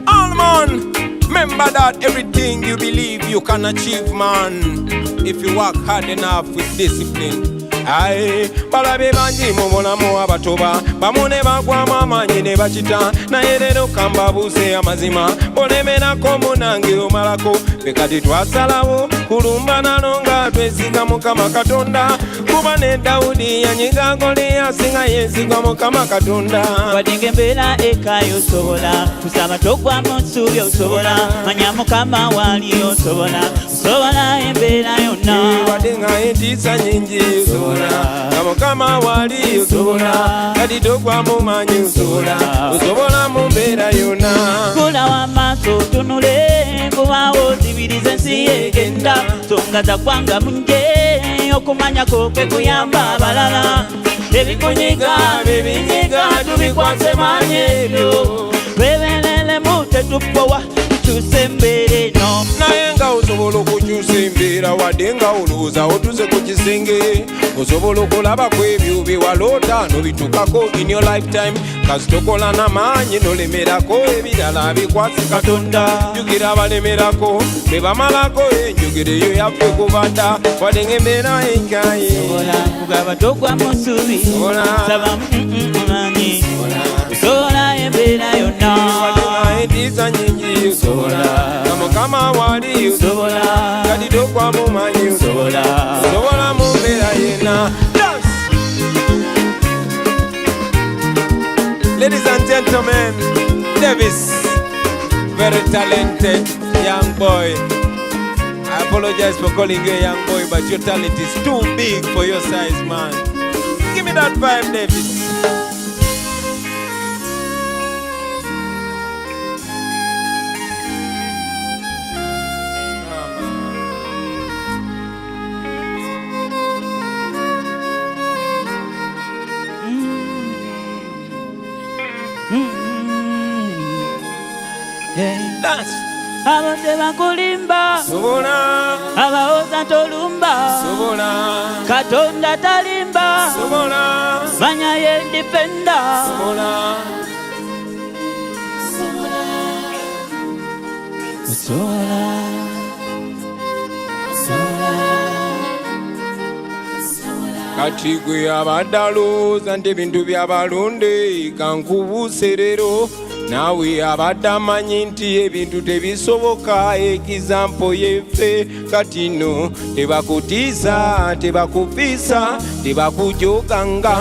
All man, remember that everything you believe you can achieve, man, if you work hard enough with discipline. Aye, balabe bangi mu bulamu abatoba bamu ne bagwamu amaanyi ne bakita naye leero kambabuuse amazima bolemerako munange omalako ffe kati twasalawo kulumba nalo nga twesiga Mukama Katonda kuba ne Dawudi yanyiga Goliaasi nga yeesiga Mukama Katonda. Wadinga embeera ekayo osobola kusaba togwamu nsuubi osobola manya Mukama waali osobola embeera yonna wadinga entiisa nyingi osobola na Mukama waali osobola kati togwamu maanyi osobola mu mbeera yonna. Kula w'amaaso tunule kubaawo zibiriza ensi egenda songa za kwanga munje okumanyako kwe kuyamba abalala ebikunyiga bibinyiga tubikwase maanyi ebyo twebeereremu tetupowa tukyuse embeera eno. Naye nga osobola okukyusa embeera wadde nga olowooza otuze ku kisenge osobola okulaba ku ebyo bye waloota n'obitukako in your lifetime kasi tokola n'amaanyi n'olemerako ebirala bikwase Katonda. Jjukira abalemerako be bamalako enjogero eyo yaffe kubadda wadde ng'embeera enkaye kugaba togwamu nsuubi saba maanyi osobola embeera yonna wadde entiisa nyingi osobola na Mukama waali osobola kati togwamu maanyi osobola mu mbeera yenna. Ladies and gentlemen, Davis, very talented young boy. I apologize for calling you a young boy, but your talent is too big for your size, man. Give me that vibe, Davis. Dance. Abadde bakulimba Sobola abawoza tolumba sobola Katonda talimba sobola manya ye defender sobola kati gwe abadde alowooza nti ebintu by'abalonde kankubuuse leero naawe abadde amanyi nti ebintu tebisoboka ekizampo yeffe kati nno tebakutiisa tebakufiisa tebakujoganga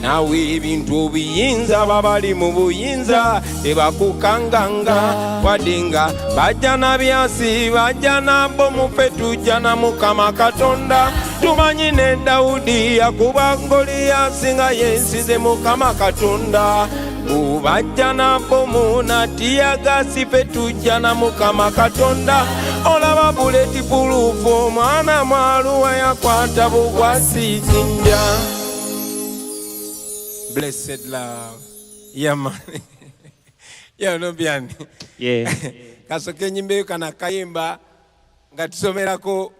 naawe ebintu obiyinza babali mu buyinza tebakukanganga wadde nga bajja na byasi bajja nabo muffe tujja na Mukama Katonda tumanyi ne Dawudi yakuba Goliaasi nga yensize Mukama Katonda bajja nabo munatiyagasi ffe tujja na Mukama Katonda olaba buleti pulufu omwana mwaluwa yakwata bugwasi jinja. Blessed love. Yeah, man. Yeah, no biani. yeah Kasoke nyimbe kana kayimba nga tusomerako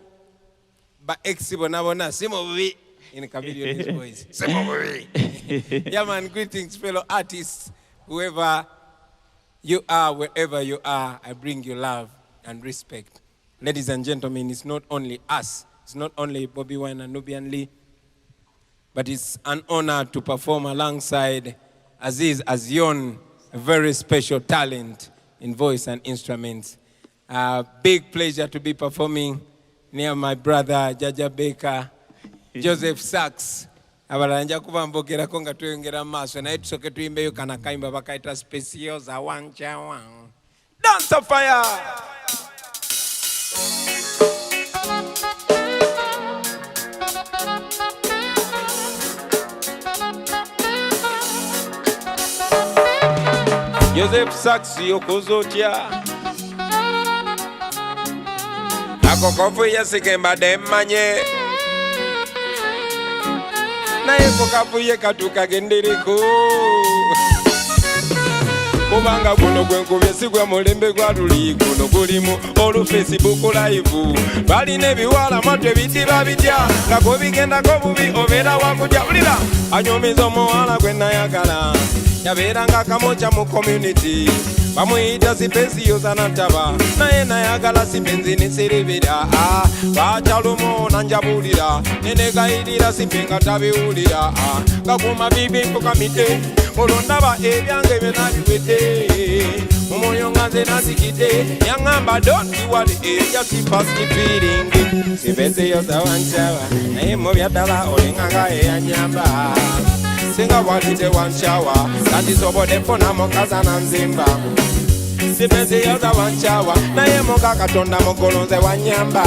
ba ex bona simo bubi in Chameleon his voice. Simo bubi. Yeah, man, greetings fellow artists, whoever you are, wherever you are, I bring you love and respect. Ladies and gentlemen, it's not only us, it's not only BOBI Wine and Nubian Lee, but it's an honor to perform alongside Aziz Azion, a very special talent in voice and instruments. Big pleasure to be performing near my brother Jaja Baker, Joseph Sachs. Abalanja kuba mbogerako nga tweyongera maaso naye tusooke tuyimbeyo kana kayimba bakaita speciosa wanchawa. Dance of fire! Joseph Sachs yokozotya ako kofuye sikembadde mmanye naye ko kafuye katukagendereko kubanga guno gwenkubye si gwe mulembe gwa luli guno gulimu olu Facebook live balina ebiwala mwatwe ebidiba bitya nga gobigendako bubi obeera wakutya ulira anyumiza omuwala gwe nayagala yabeera nga kamoca mu community bamuyita sipensi yozanataba naye nayagala sipenzi neserebera bacalumo nanjabulira nenegayirira sipenga tabiwulira gakuma bibi mpukamite olondaba ebyange byenabiwete mumwoyo nga nze nazikite yaŋŋamba don't worry just pass me feeling sipenzi yozawancawa naye mubyaddala olenganga eyanyamba singa walite wanshawa nandisobodde funamu kazana nzimba sipenzi yoza wanchawa naye muka katonda mugolonze wanyamba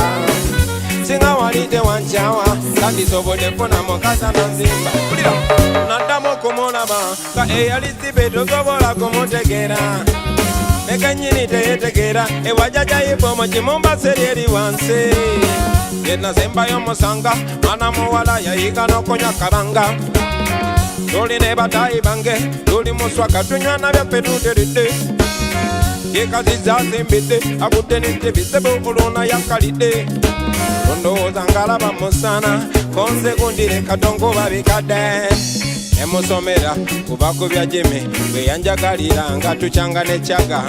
singa walite wanshawa nandisobodde funamu kazana nzimba naddamu okumulaba nga eyali sibe tosobola kumutegeera nekenyini teyetegeera ewajajayibomo kimumbaseri eri wansi yenasembayo musanga mwana muwala yayiga n'okonya kabanga tuli ne batayi bange tuli muswaka tunywana byaffe tuteredde yekaziza zimbidde akudde nette bizibu oluna yakalidde ondowooza ngalaba musana konze gundire katongo babikadde emusomera kuba ku bya jimi bwe yanjagalira nga tukyanga nekyaga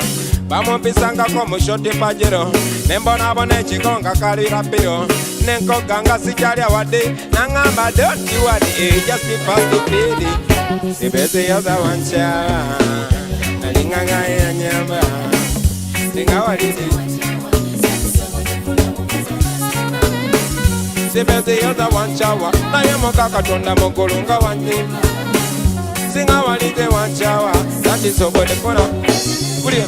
bamumpisangako mu shoti pajero nembonabona ekigo nga kalira piro nenkoga nga sikyalya wadde naŋŋamba don't worry just pass the pity sibese yoza wanchawa nalinganga yanyamba singa waliti sibese yoza wanchawa naye muka katonda mugulu nga wanyimba singa walite wanchawa nandisobodde kola kulya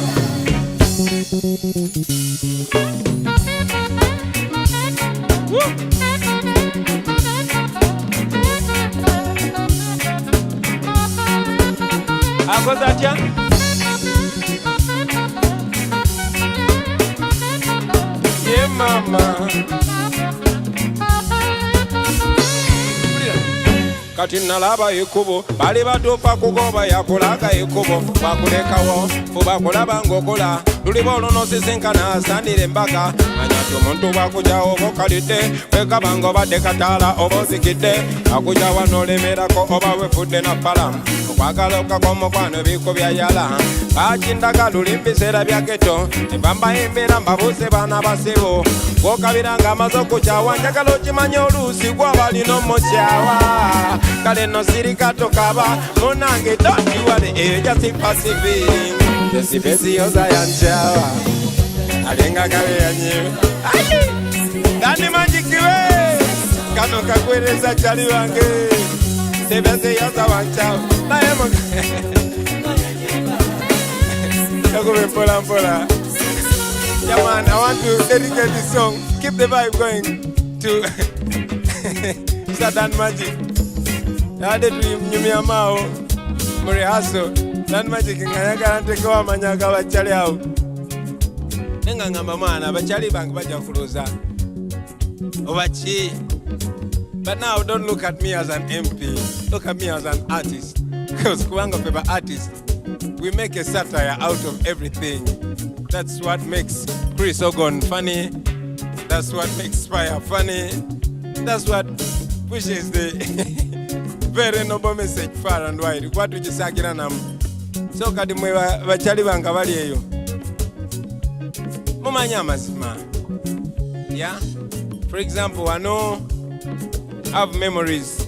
akoze atya ye mama kati nalaba ekkubo bali batuufa kugoba yakulaga ekkubo bakulekawo fuba kulaba ng'okola luliba olunosisinkana asandira embaga anyati omuntu bwakujawo oba okalidde wekaba nga obadde kataala oba ozikidde akujawa n'olemerako oba wefudde na fala okwagala okakomukwano biiko byayala bakindaga luli mbiseera bya geto nebambayembera mbabuuse baana basibo gwokabira nga amaze okukyawa njagala okimanye oluusi gwabalina omukyawa kale no sirikato kaba munange tondiwale ejasipasibi esipesi yoza yanchawa alenga gabe yanyewe dani manjikiwe kano kakwereza chali wange sepesi yoza wanchawa naye mo yakube mpola mpola. Yeah man, I want to dedicate this song. Keep the vibe going to Sadan Magic. I did nyumia mao mrehaso Dan Magic nganyagala ntekewa manyaga bachali awo nenga ngamba mwana bachali bange bajja kuloza obachi. But now don't look at me as an MP, look at me as an artist, because kubanga feba artist we make a satire out of everything. That's what makes Chris Ogon funny, that's what makes Spire funny, that's what pushes the very noble message far and wide. What would you say nam? So kadi mwe bachali banga bali eyo mumanya mazima. Yeah, for example, I know I have memories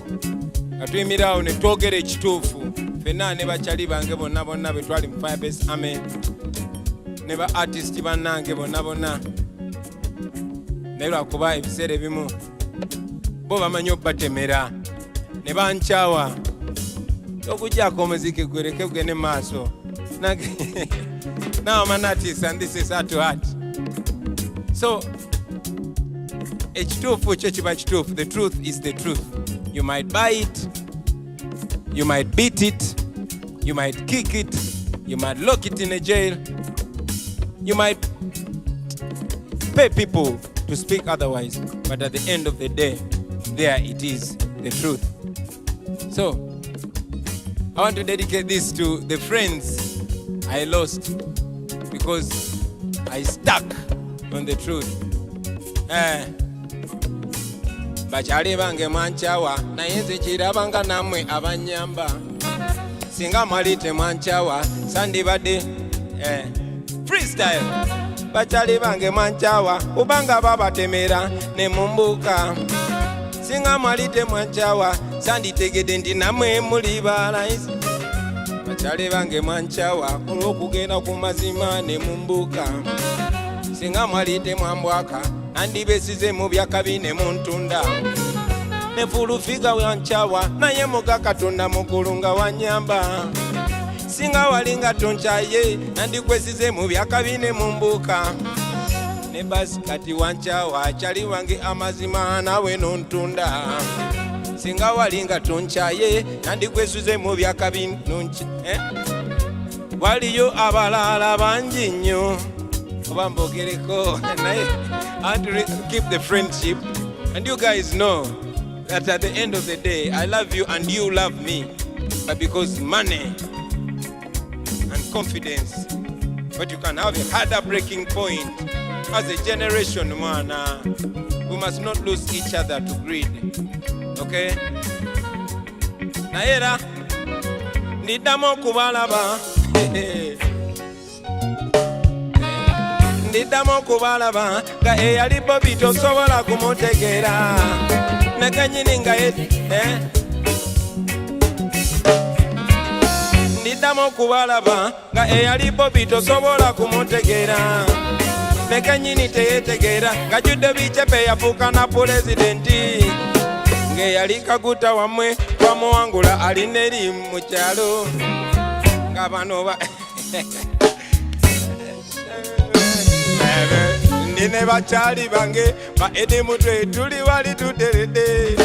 atuyimirawo ne twogera ekituufu fenna ne bachali bange bonna bonna betwali mu Firebase Army ne ba artist bannange bonna bonna naye lwakuba ebiseera ebimu bo bamanyi okubatemera ne bankyawa okuggyako omuziki gwereke gugende maaso. Now I'm an artist and this is heart to heart. So ekituufu kyo kiba kituufu. The truth is the truth. You might buy it, you might beat it, you might kick it, you might lock it in a jail, you might pay people to to speak otherwise, but at the end of the day, there it is, the truth. So, I want to dedicate this to the friends I lost because I stuck on the truth. Bachali bange mwanchawa na yenze chirabanga namwe abanyamba singa mwalite mwanchawa sandi bade freestyle. Bachali bange mwanchawa ubanga babatemera ne mumbuka singa mwalite mwanchawa sandi tegede ndi namwe muli balaisi. Bachali bange mwanchawa olwokugenda ku mazima ne mumbuka singa mwalite mwambwaka andibesize mu byakabi ne muntunda ne fulufiga wanchawa naye muga katonda mukulunga wanyamba singa walinga tonchaye nandikwesize mu byakabi ne mumbuka ne basi kati wanchawa chali wange amazima nawe nontunda singa walinga tonchaye nandikwesize mu byakabi nonchi waliyo abalala bangi nnyo obambogereko naye I want to keep the friendship, and you guys know that at the end of the day, I love you and you love me, but because money and confidence, but you can have a harder breaking point. As a generation, man, we must not lose each other to greed. Okay? Naera, nidamo kubalaba. Ndidamo kubalaba nga eyali Bobi tosobola kumutegera nekanyini nga ndidamo kubalaba nga eyali Bobi tosobola kumutegera nekanyini teyetegera nga judde bicepe yafuuka na pulezidenti ng'eyali Kaguta wamwe twamuwangula alina eri mu kyalo nga bano Ndine bachali bange ba edi mutwe tuli wali tuterede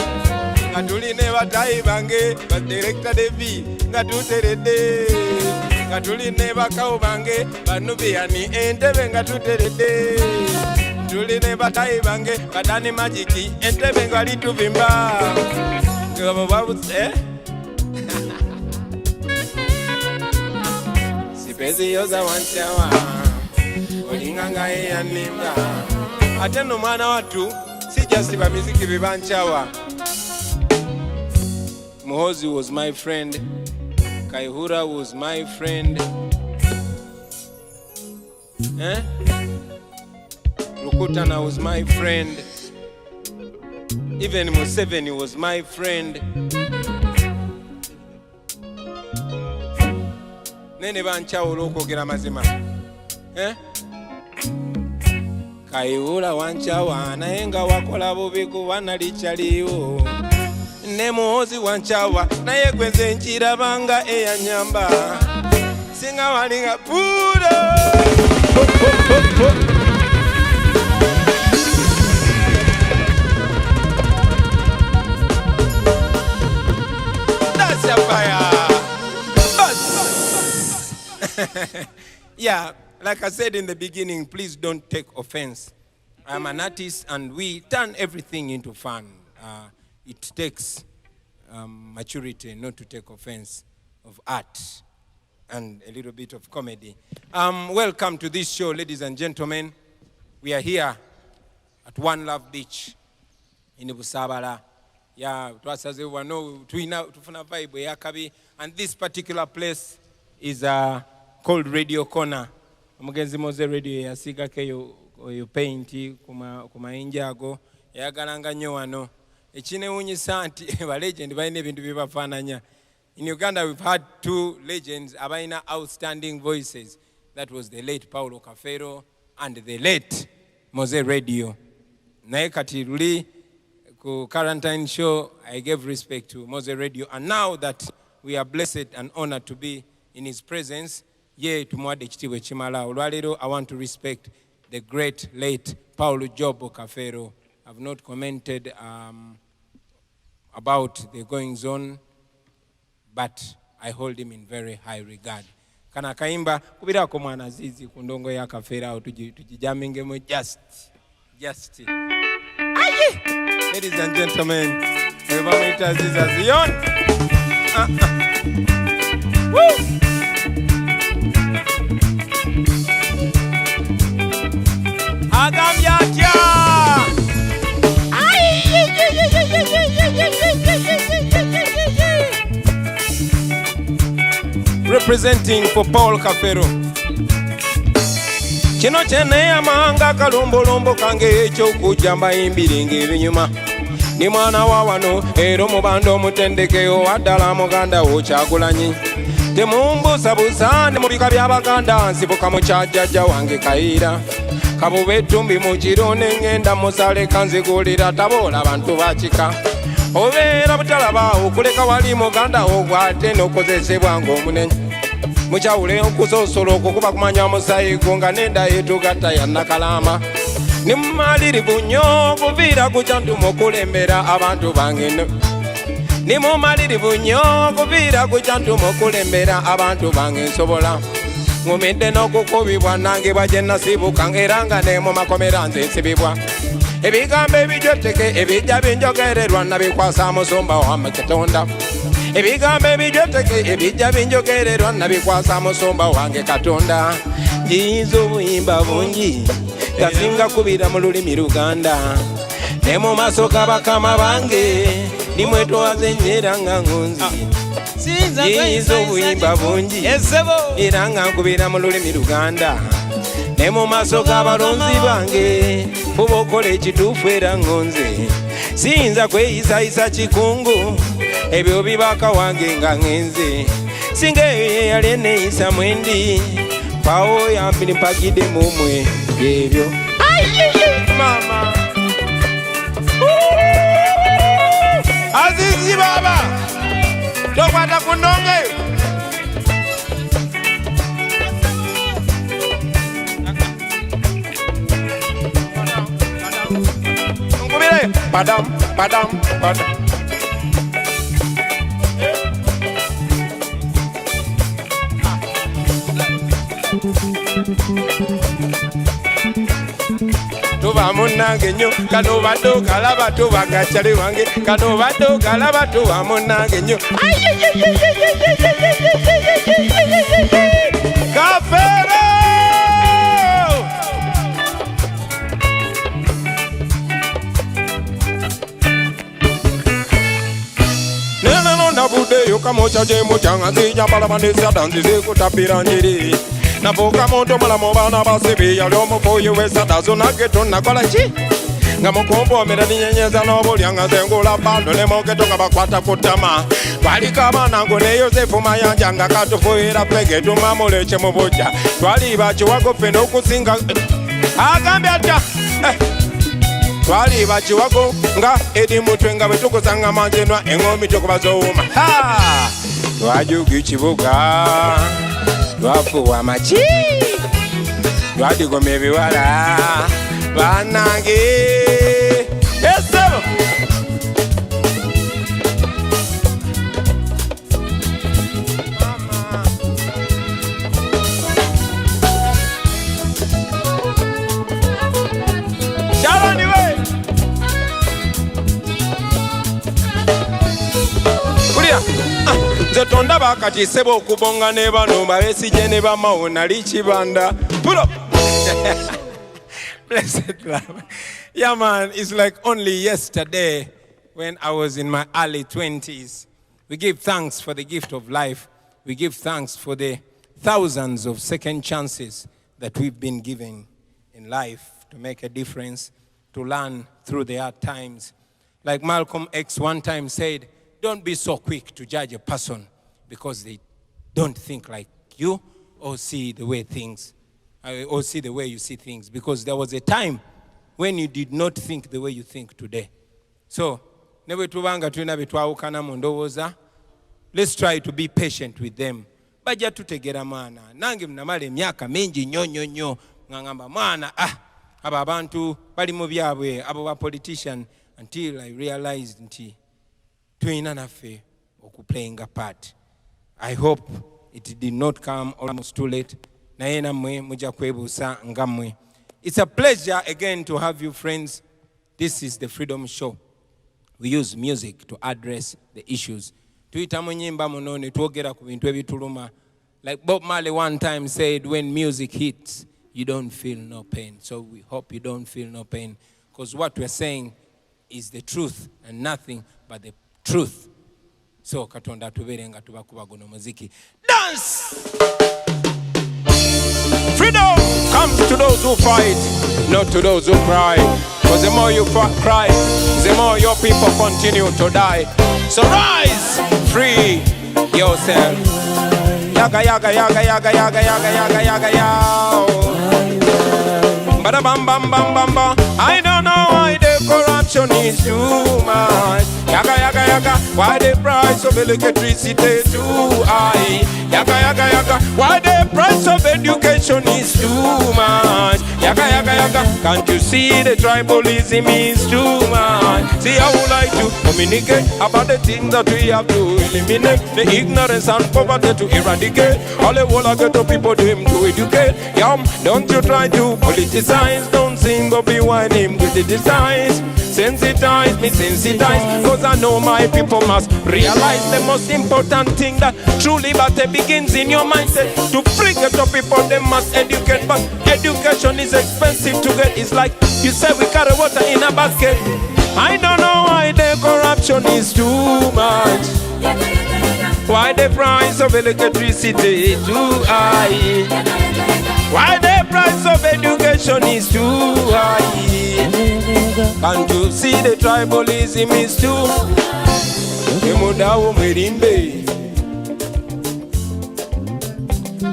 nga tuli ne batayi bange ba director devi nga tuterede nga tuli ne bakawo bange banubiani entebe nga tuterede tuli ne batayi bange badani majiki entebe nga lituvimba ngabo babuse sipezi yoza wanchawa olinganga eyanimba ate no mwana watu sijasiba miziki bibanchawa. Muhozi was my friend, Kaihura was my friend, Rukutana was my friend, even Museveni was my friend. Nene banchawo olw'okwogera mazima Kaihura wanchawa naye nga wakola bubi kuba nali kyaliwo ne Muhozi wanchawa naye gwenze nkirabanga eyanyamba singa walinga puro that's a fire. Yeah, like I said in the beginning, please don't take offense. I'm an artist and we turn everything into fun. It takes maturity not to take offense of art and a little bit of comedy. Welcome to this show, ladies and gentlemen. We are here at One Love Beach in Busabala. Yeah, tufuna vibe yakabi, and this particular place is called Radio Corner. Omugenzi Moze Radio yasiga keyo painti kuma injago yagalanga nnyo wano ekinewunyisa nti ba legend balina ebintu bibafaananya. In Uganda we've had two legends abalina outstanding voices. That was the late Paulo Kafero and the late Moze Radio. Naye kati luli ku quarantine show I gave respect to Moze Radio, and now that we are blessed and honored to be in his presence, ye tumwadde ekitiibwa ekimala. Olwaleero I want to respect the great late Paulo Jobo Kafero. I've not commented about the goings on, but I hold him in very high regard. Kana kaimba kubirako mwana zizi ku ndongo ya Kafero awo tujijamingemu Just. Aye. Ladies and gentlemen, Evamita Zizazion. Woo! Agamyatia. Representing for Paul Kafero. Kino chene amanga kalombolombo kange echo kujamba imbiringi binyuma. Ni mwana wa wano ero mubando mutendekeo wadala muganda ochagulanyi. Temumbusa busane mubika byabaganda nsibuka mukyajjajja wange Kaira. Kabube tumbi mukirone ngenda musale kanzigulira tabola abantu bakika. Obeera butalaba okuleka wali muganda ogwate n'okozesebwa ng'omunene. Mukyawule okusosolo okukuba kumanya musayigo nga nenda yetugatta ya Nakalama. Ni mumalirivu nnyo okuviira ku kyantuma okulembera abantu bange. Ni mumalirivu nnyo okuviira ku kyantuma okulembera abantu bange nsobola. Ngumidde n'okukubibwa nange bwagye nasibuka era nga ne mu makomera nze nsibibwa. Ebigambo ebijoteke ebijja binjogererwa nabikwasa musumba wa Katonda. Ebigambo ebijoteke ebijja binjogererwa nabikwasa musumba wange Katonda. Njiza obuyimba bungi gasinga kubira mu lulimi Luganda. Ne mu maaso g'abakama bange nimwetwaze nnyera nga ngunzi. Njiza obuyimba bungi era nga nkubira mu lulimi Luganda. Ne mu maaso g'abalonzi bange fuba okola ekituufu era ngonze. Siyinza kweyisayisa kikungu ebyo bibaka wange nga ngenze. Singa eyo yeyali eneyisa mwendi pawo yambiri mpagidde mumwe ebyo. Mama Azizi baba tokwata ku ndongo. Padam, padam, padam. Tuba munange nnyo kano baddo kalaba tuba gachale wange kano baddo kalaba tuba munange nnyo. Kafero! Nabude yokamocha jemo changa zinya balamanisa danzi zikutapira njiri. Navuka moto malamo bana basibi ya lyomo foye wesa dazo nageto nakola chi. Nga mukombo mirani nyenyeza nobulyanga zengula bando lemogeto nga bakwata kutama. Walika banango ne Yosefu mayanja nga katufuira pege tumamuleche mubuja. Twali bachiwago feno kusinga agambe ata twali bachiwago nga edi mutwe nga betukusanga manjenwa engomi tokubazouma. Twajuga ekibuga twafuwa machi twadigoma ebiwala banange esebo. Zetonda bakati sebo okubonga ne bano babesije ne bamawona lichibanda. Pull up. Blessed love. Yeah man, it's like only yesterday when I was in my early 20s. We give thanks for the gift of life. We give thanks for the thousands of second chances that we've been given in life to make a difference, to learn through the hard times. Like Malcolm X one time said, don't be so quick to judge a person because they don't think like you or see the way you see things. Because there was a time when you did not think the way you think today. So, let's try to be patient with them. Bajja tutegera maana. Nange mnamala emyaka mingi nnyo ngangamba maana aba abantu bali mu byabwe abo ba politician until I realized nti tuyina naffe okuplaying a part. I hope it did not come almost too late. Naye nammwe mujja kwebuusa nga mmwe. It's a pleasure again to have you, friends. This is the Freedom Show. We use music to address the issues. Like Bob Marley one time said, when music hits, you don't feel no pain. So we hope you don't feel no pain, because what we're saying is the truth and nothing but the truth. So katonda tuberenga tubakuba guno muziki. Dance! Freedom comes to those who fight, not to those who cry. Because the more you cry, the more your people continue to die. So rise, free yourself. Yaga, yaga, yaga, yaga, yaga, yaga, yaga, yaga, yaga. Bada bam bam bam bam bam. I don't know why the corruption is too much. Yaga, yaga, yaga. Why the price of electricity too high? Yaga, yaga, yaga. Why the price of education is too much? Yaga, yaga, yaga. Can't you see the tribalism is too much? See, I would like to communicate about the things that we have to eliminate, the ignorance and poverty to eradicate. All the whole of ghetto people them to educate. Yum, don't you try to politicize. Don't sing BOBI Wine him criticize. Sensitize me, sensitize. Cause I know my people must realize the most important thing, that true liberty begins in your mindset. To free ghetto people, they must educate. But education is expensive to get. It's like you say we carry water in a basket. I don't know why the corruption is too much. Why the price of electricity is too high? Why the price of education is too high? Can't you see the tribalism is too? Temudao mwerimbe,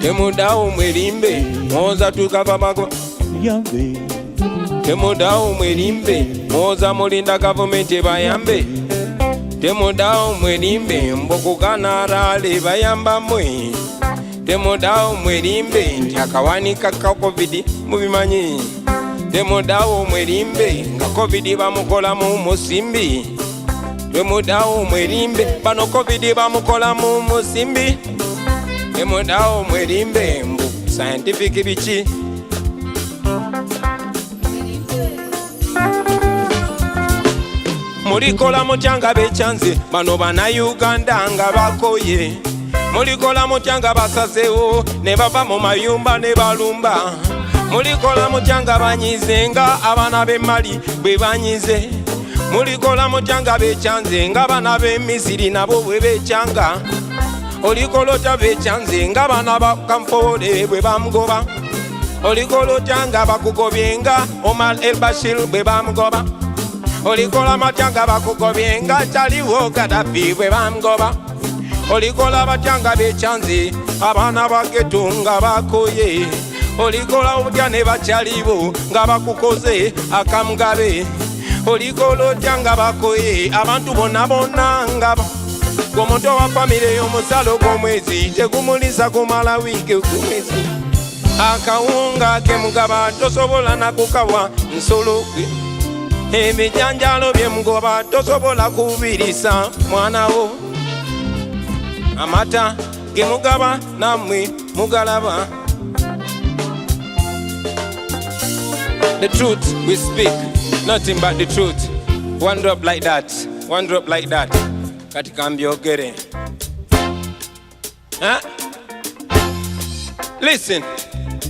temudao mwerimbe, moza tukava mago. Temudao mwerimbe, moza molinda government bayambe. Temudao mwerimbe, mboko kanarale bayamba mwe. Temudao mwerimbe, ntiyakawanika ka COVID mubimanyi. Temudao mwerimbe, nga COVID bamukola mu musimbi. Temudao mwerimbe, bano COVID bamukola mu musimbi. Temudao mwerimbe, mbu scientific bichi. Mulikola mutyanga bechanze, bano bana Uganda nga bakoye. Mulikola mutyanga basasewo, ne bava mu mayumba ne balumba. Mulikola mutyanga banyize nga abana b'Emali bwe banyize. Mulikola mutyanga bechanze nga abana b'e Misiri nabo bwe becanga. Olikolota bechanze nga abana ba Kamfole bwe bamugoba. Olikolota nga bakugobye nga Omar el-Bashir bwe bamugoba. Olikola matyanga bakugobye nga Chaliwo Gaddafi bwe bamugoba. Olikola batyanga bechanze abana ba ghetto nga bakoye. Olikola obutya ne bakyalibo nga bakukoze akamugabe. Olikola tyanga bakoye abantu bonna bonna nga omuntu wa famire y'omusalo gw'omwezi tegumulisa kumala wiiki kumwezi. Akawunga kemugaba tosobola nakukawa nsolo gwe. Ebijanjalo byemugoba tosobola kubirisa mwana wo. Amata gemugaba namwe mugalaba. The truth we speak, nothing but the truth. One drop like that, one drop like that. Katika mbyogere. Huh? Listen.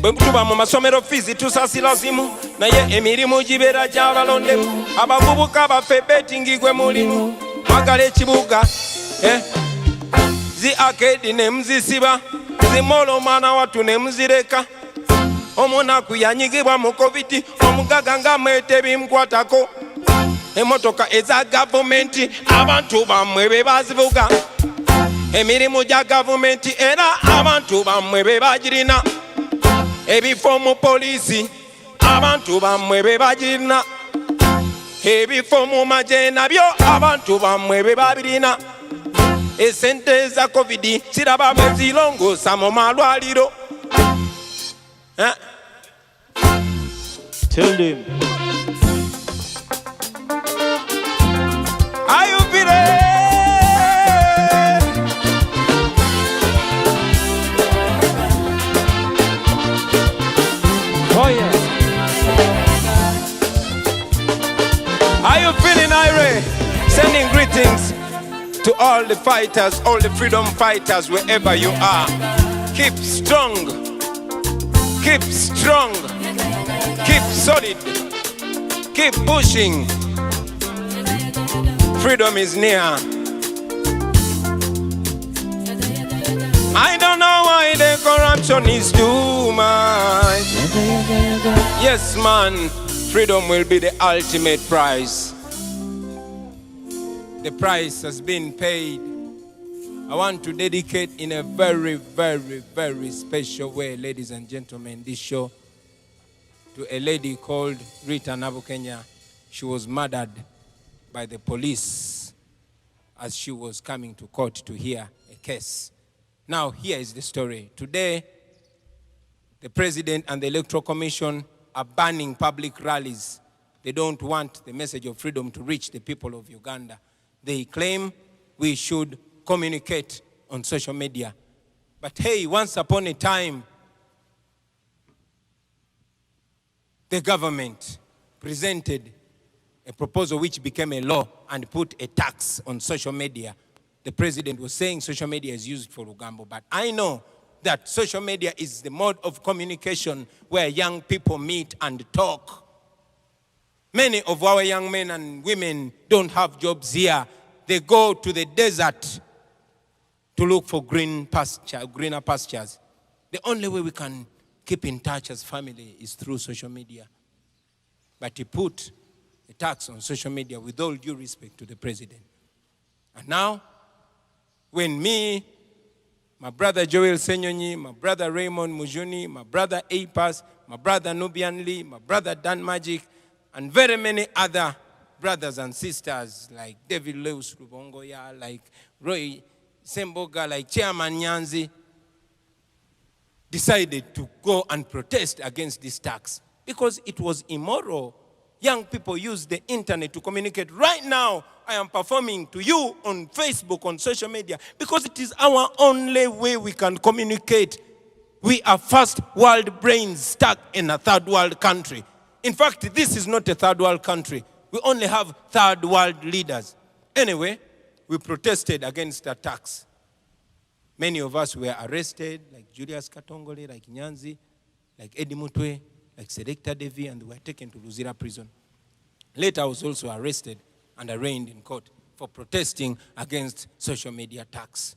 Bwemutuba mu masomero fizi tusasila zimu, naye emirimu gibera gy'abalondemu. Abavubuka baffe betting gwe mulimu. Magala ekibuga, zi arcade ne muzisiba, zimolo mwana watu ne muzireka. Omunaku yanyigibwa mu COVID, omugaga nga mwete bimkwatako. Emotoka eza gavumenti, abantu bamwe be bazivuga. Emirimu gya gavumenti era abantu bamwe be bagirina. Ebifo mu polisi, abantu bamwe be bagirina. Ebifo mu magye nabyo abantu bamwe be babirina. Esente za COVID siraba bwe zilongosa mu malwaliro. Tell them. Are you ready? Oh yeah. all the fighters, all the freedom fighters, wherever you are. Keep strong. Keep strong. Keep solid. Keep pushing. Freedom is near. I don't know why the corruption is too much. Yes, man, freedom will be the ultimate prize. The price has been paid. I want to dedicate in a very, very, very special way, ladies and gentlemen, this show to a lady called Rita Nabukenya. She was murdered by the police as she was coming to court to hear a case. Now, here is the story. Today, the president and the Electoral Commission are banning public rallies. They don't want the message of freedom to reach the people of Uganda. They claim we should communicate on social media. But hey, once upon a time, the government presented a proposal which became a law and put a tax on social media. The president was saying social media is used for Lugambo, but I know that social media is the mode of communication where young people meet and talk. Many of our young men and women don't have jobs here. They go to the desert to look for greener pastures. The only way we can keep in touch as family is through social media. But he put a tax on social media with all due respect to the president. And now, when me, my brother Joel Senyonyi, my brother Raymond Mujuni, my brother Apas, my brother Nubian Lee, my brother Dan Magic, and very many other brothers and sisters like David Lewis Rubongoya, like Roy Semboga, like Chairman Nyanzi, decided to go and protest against this tax because it was immoral. Young people use the internet to communicate. Right now, I am performing to you on Facebook, on social media, because it is our only way we can communicate. We are first world brains stuck in a third world country. In fact, this is not a third world country. We only have third world leaders. Anyway, we protested against the tax. Many of us were arrested, like Julius Katongole, like Nyanzi, like Eddie Mutwe, like Selecta Devi, and were taken to Luzira prison. Later, I was also arrested and arraigned in court for protesting against social media tax.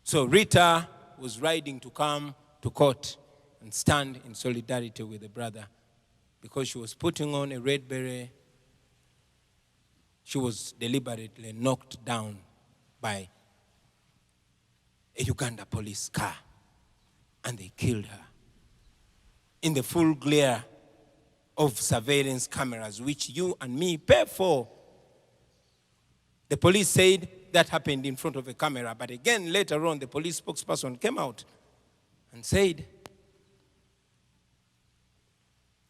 So Rita was riding to come to court and stand in solidarity with the brother because she was putting on a red beret. She was deliberately knocked down by a Uganda police car, and they killed her in the full glare of surveillance cameras, which you and me pay for. The police said that happened in front of a camera, but again, later on, the police spokesperson came out and said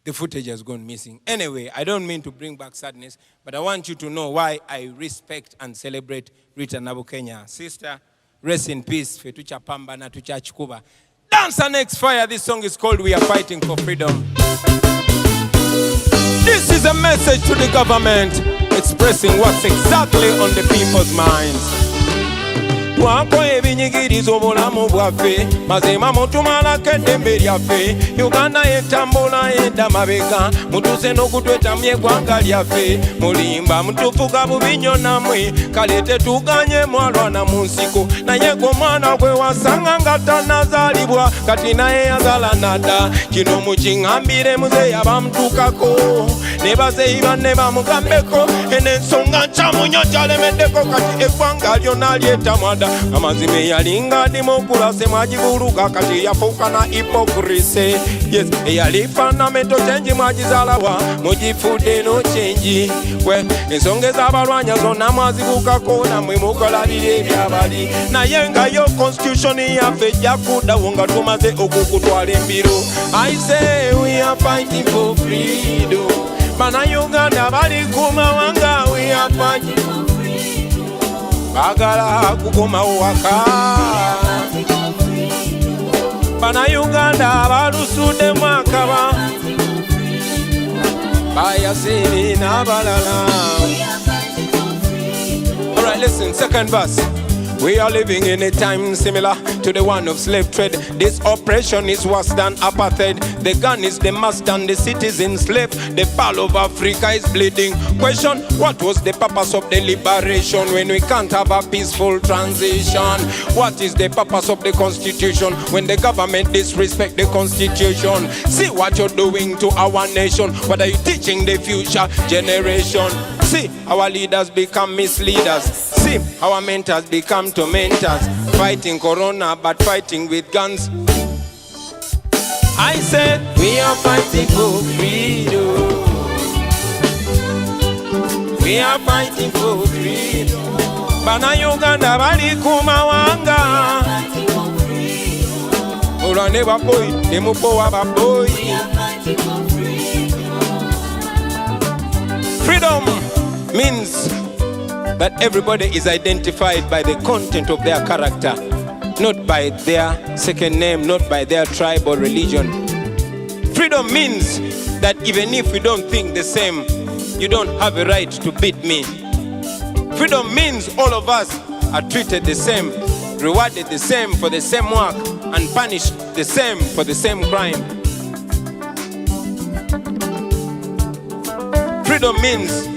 the footage has gone missing. Anyway, I don't mean to bring back sadness, but I want you to know why I respect and celebrate Rita Nabukenya. Sister, rest in peace. Fetucha Pamba na tucha chikuba. Dance our next fire. This song is called We Are Fighting for Freedom. This is a message to the government expressing what's exactly on the people's minds. Wako ebinyigiriza obulamu bwaffe mazima mutumalako eddembe lyaffe Uganda yetambula yedda mabega mutuuse n'okutwetamya eggwanga lyaffe mulimba mutufuga bubi nnyo nammwe kale tetuganye mwalwana mu nsiko naye gwe omwana gwe wasanga nga tannazaalibwa kati naye yazaala nadda kino mukiŋŋambire muzeeyi abamutuukako ne bazeeyi banne bamugambeko n'ensonga nkyamu nnyo gyalemeddeko kati eggwanga lyonna lyetamwada amazime yalinga demokrasi mwagibuluga kati yafuuka na hypocrisy. Yes, eyali fundamental change mwagizaalawa mugifudde no change. Ensonga ez'abalwanya zonna mwazibukako namwe mukolabira ebyabali naye nga yo constitution yaffe ejja kuddawo nga tumaze okukutwala embiro. I say we are fighting for freedom. Bannayuganda bali ku mawanga, we are fighting for freedom. Bagala kukomawo waka Bannayuganda balusudde mwakaba bayasiri n'abalala. All right, listen, second verse. We are living in a time similar to the one of slave trade. This oppression is worse than apartheid. The gun is the master and the citizen slave. The pearl of Africa is bleeding. Question, what was the purpose of the liberation when we can't have a peaceful transition? What is the purpose of the constitution when the government disrespect the constitution? See what you're doing to our nation. What are you teaching the future generation? See, our leaders become misleaders. See, our mentors become tormentors. Fighting corona but fighting with guns. I said, we are fighting for freedom. We are fighting for freedom. Bana Uganda bali kumawanga. Olwane baboy, demupowa baboy. Freedom means that everybody is identified by the content of their character, not by their second name, not by their tribe or religion. Freedom means that even if we don't think the same, you don't have a right to beat me. Freedom means all of us are treated the same, rewarded the same for the same work, and punished the same for the same crime. Freedom means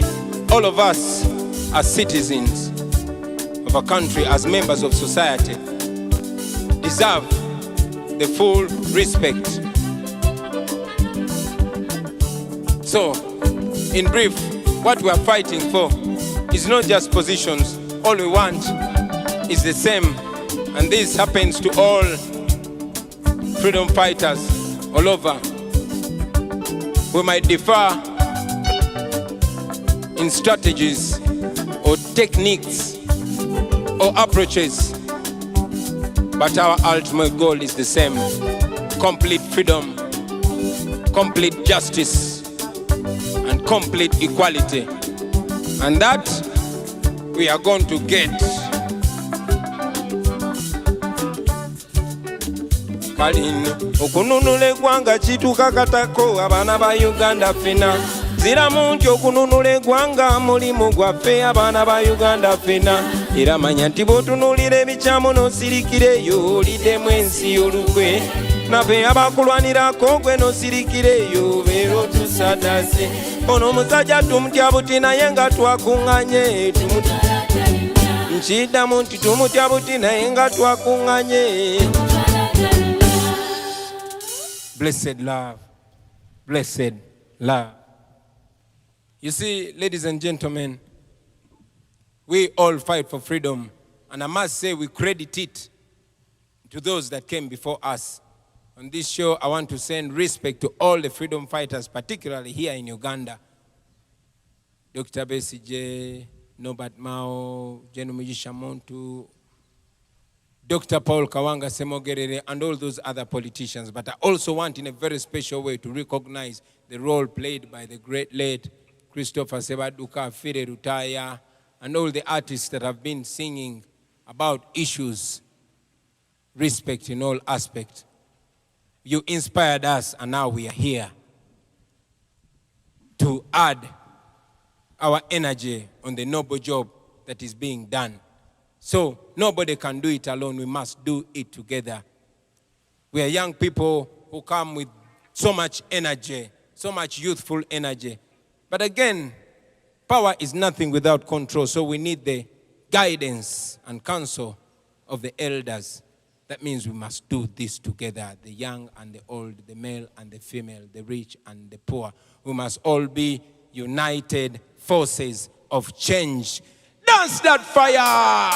all of us as citizens of a country, as members of society, deserve the full respect. So, in brief, what we are fighting for is not just positions. All we want is the same. And this happens to all freedom fighters all over. We might differ in strategies or techniques or approaches, but our ultimate goal is the same: complete freedom, complete justice, and complete equality. And that we are going to get. Kalino okununula eggwanga kituuka katako abaana ba Uganda fena. Ziramu nti okununula eggwanga mulimu gwaffe abaana ba Uganda fena. Era manya nti bw'otunuulira ebikyamu n'osirikireyo oliddemu ensi y'olukwe. Naffe abakulwanirako gwe n'osirikireyo beera otusadase. Ono omusajja tumutya buti naye nga twakuŋŋanye. Nkiddamu nti tumutya buti naye nga twakuŋŋanye. Blessed love. Blessed love. You see, ladies and gentlemen, we all fight for freedom. And I must say we credit it to those that came before us. On this show, I want to send respect to all the freedom fighters, particularly here in Uganda. Dr. Besigye, Norbert Mao, Jenumugisha Muntu, Dr. Paul Kawanga Semogerere, and all those other politicians. But I also want in a very special way to recognize the role played by the great late Christopher Sebaduka, Fire Rutaya, and all the artists that have been singing about issues, respect in all aspects. You inspired us, and now we are here to add our energy on the noble job that is being done. So nobody can do it alone. We must do it together. We are young people who come with so much energy, so much youthful energy. But again, power is nothing without control. So we need the guidance and counsel of the elders. That means we must do this together, the young and the old, the male and the female, the rich and the poor. We must all be united forces of change. Dance that fire!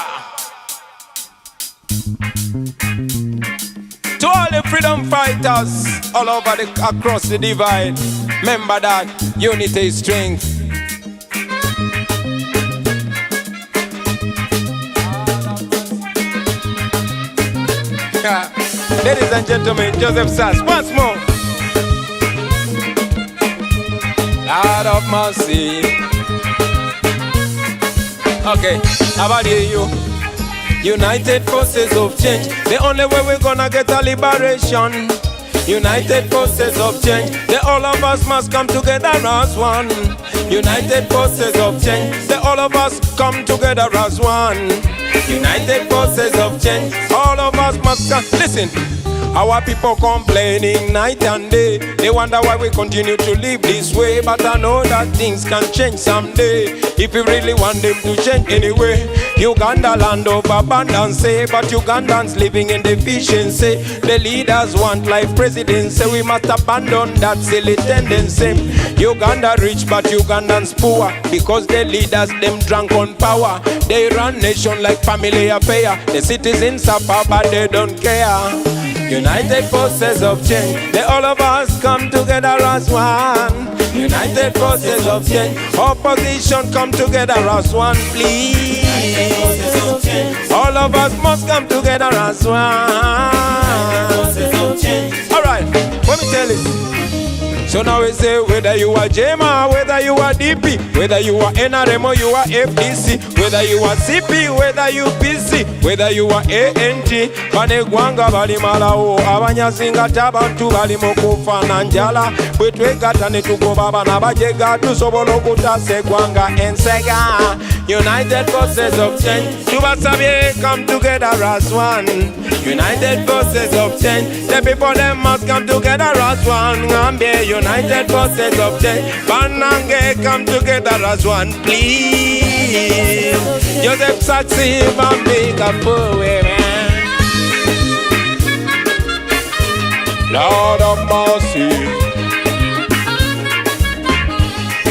To all the freedom fighters all over across the divide, remember that unity is strength. Ladies and gentlemen, Joseph Sass, once more. Lord of mercy. Okay, how about you? United forces of change. The only way we're gonna get a liberation United forces of change. The all of us must come together as one. United forces of change. The all of us come together as one. United forces of change. All of us must come. Listen. Our people complaining night and day. They wonder why we continue to live this way. But I know that things can change someday, if we really want them to change anyway. Uganda land of abundance, but Ugandans living in deficiency. The leaders want life presidency. We must abandon that silly tendency. Uganda rich but Ugandans poor, because the leaders them drunk on power. They run nation like family affair. The citizens suffer but they don't care. United forces of change. The all of us come together as one. United forces of change. Opposition come together as one, please. All of us must come together as one. Alright, let me tell you. So now we say, whether you are JMA, whether you are DP, whether you are NRM or you are FDC, whether you are CP, whether you PC, whether you are ANT, banegwanga bali malawo, abanyasinga tabantu bali mukufa na njala, bwetwegata ne tugoba bana bajega tusobola okutasa eggwanga ensega. United forces of change. Tubasabye, come together as one. United forces of change. The people them must come together as one. Ngambie, United forces of change. Banange, come together as one, please. Joseph Saxi, Bambika, man. Lord of mercy.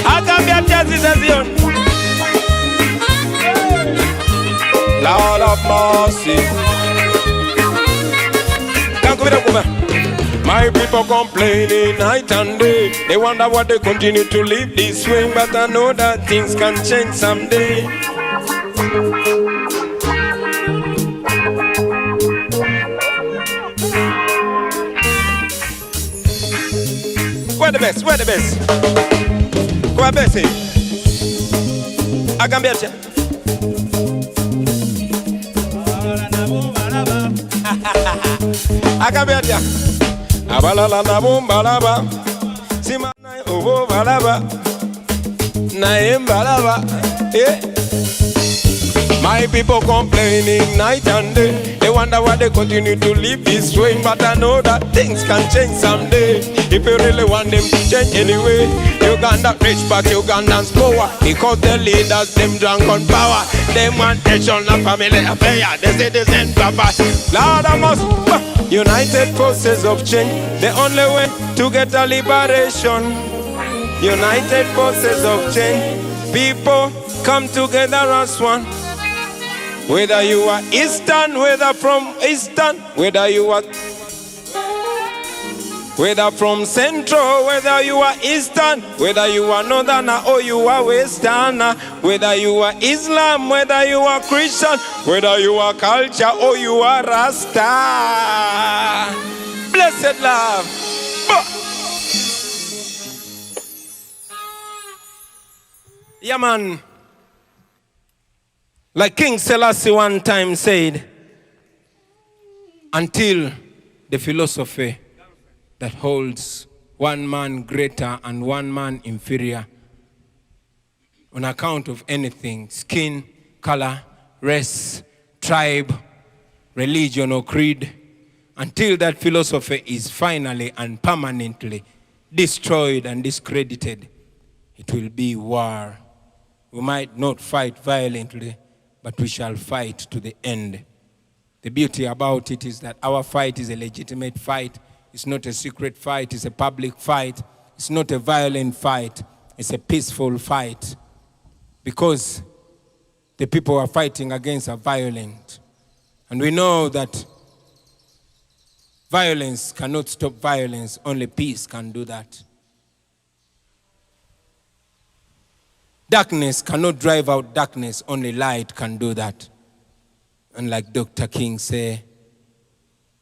I can be a justice. Lord of mercy. My people complaining night and day. They wonder why they continue to live this way. But I know that things can change someday. Where the best? Where the best? Where the best? I can be a Akabetia abalala na bombalaba simana obo balaba na embalaba. My people complaining night and day. They wonder why they continue to live this way. But I know that things can change someday, if you really want them to change anyway. Uganda rich but Ugandans poor, because the leaders them drunk on power. They want nation and family affair. The citizens papa. Lord I must United forces of change. The only way to get a liberation. United forces of change. People come together as one. Whether you are Eastern, whether from Eastern, whether you are from Central, whether you are Eastern, whether you are Northern or you are Western, whether you are Islam, whether you are Christian, whether you are culture or you are Rasta. Blessed love. Yeah, man. Like King Selassie one time said, until the philosophy that holds one man greater and one man inferior on account of anything, skin, color, race, tribe, religion or creed, until that philosophy is finally and permanently destroyed and discredited, it will be war. We might not fight violently, but we shall fight to the end. The beauty about it is that our fight is a legitimate fight. It's not a secret fight, it's a public fight. It's not a violent fight, it's a peaceful fight. Because the people are fighting against are violent. And we know that violence cannot stop violence, only peace can do that. Darkness cannot drive out darkness, only light can do that. And like Dr. King say,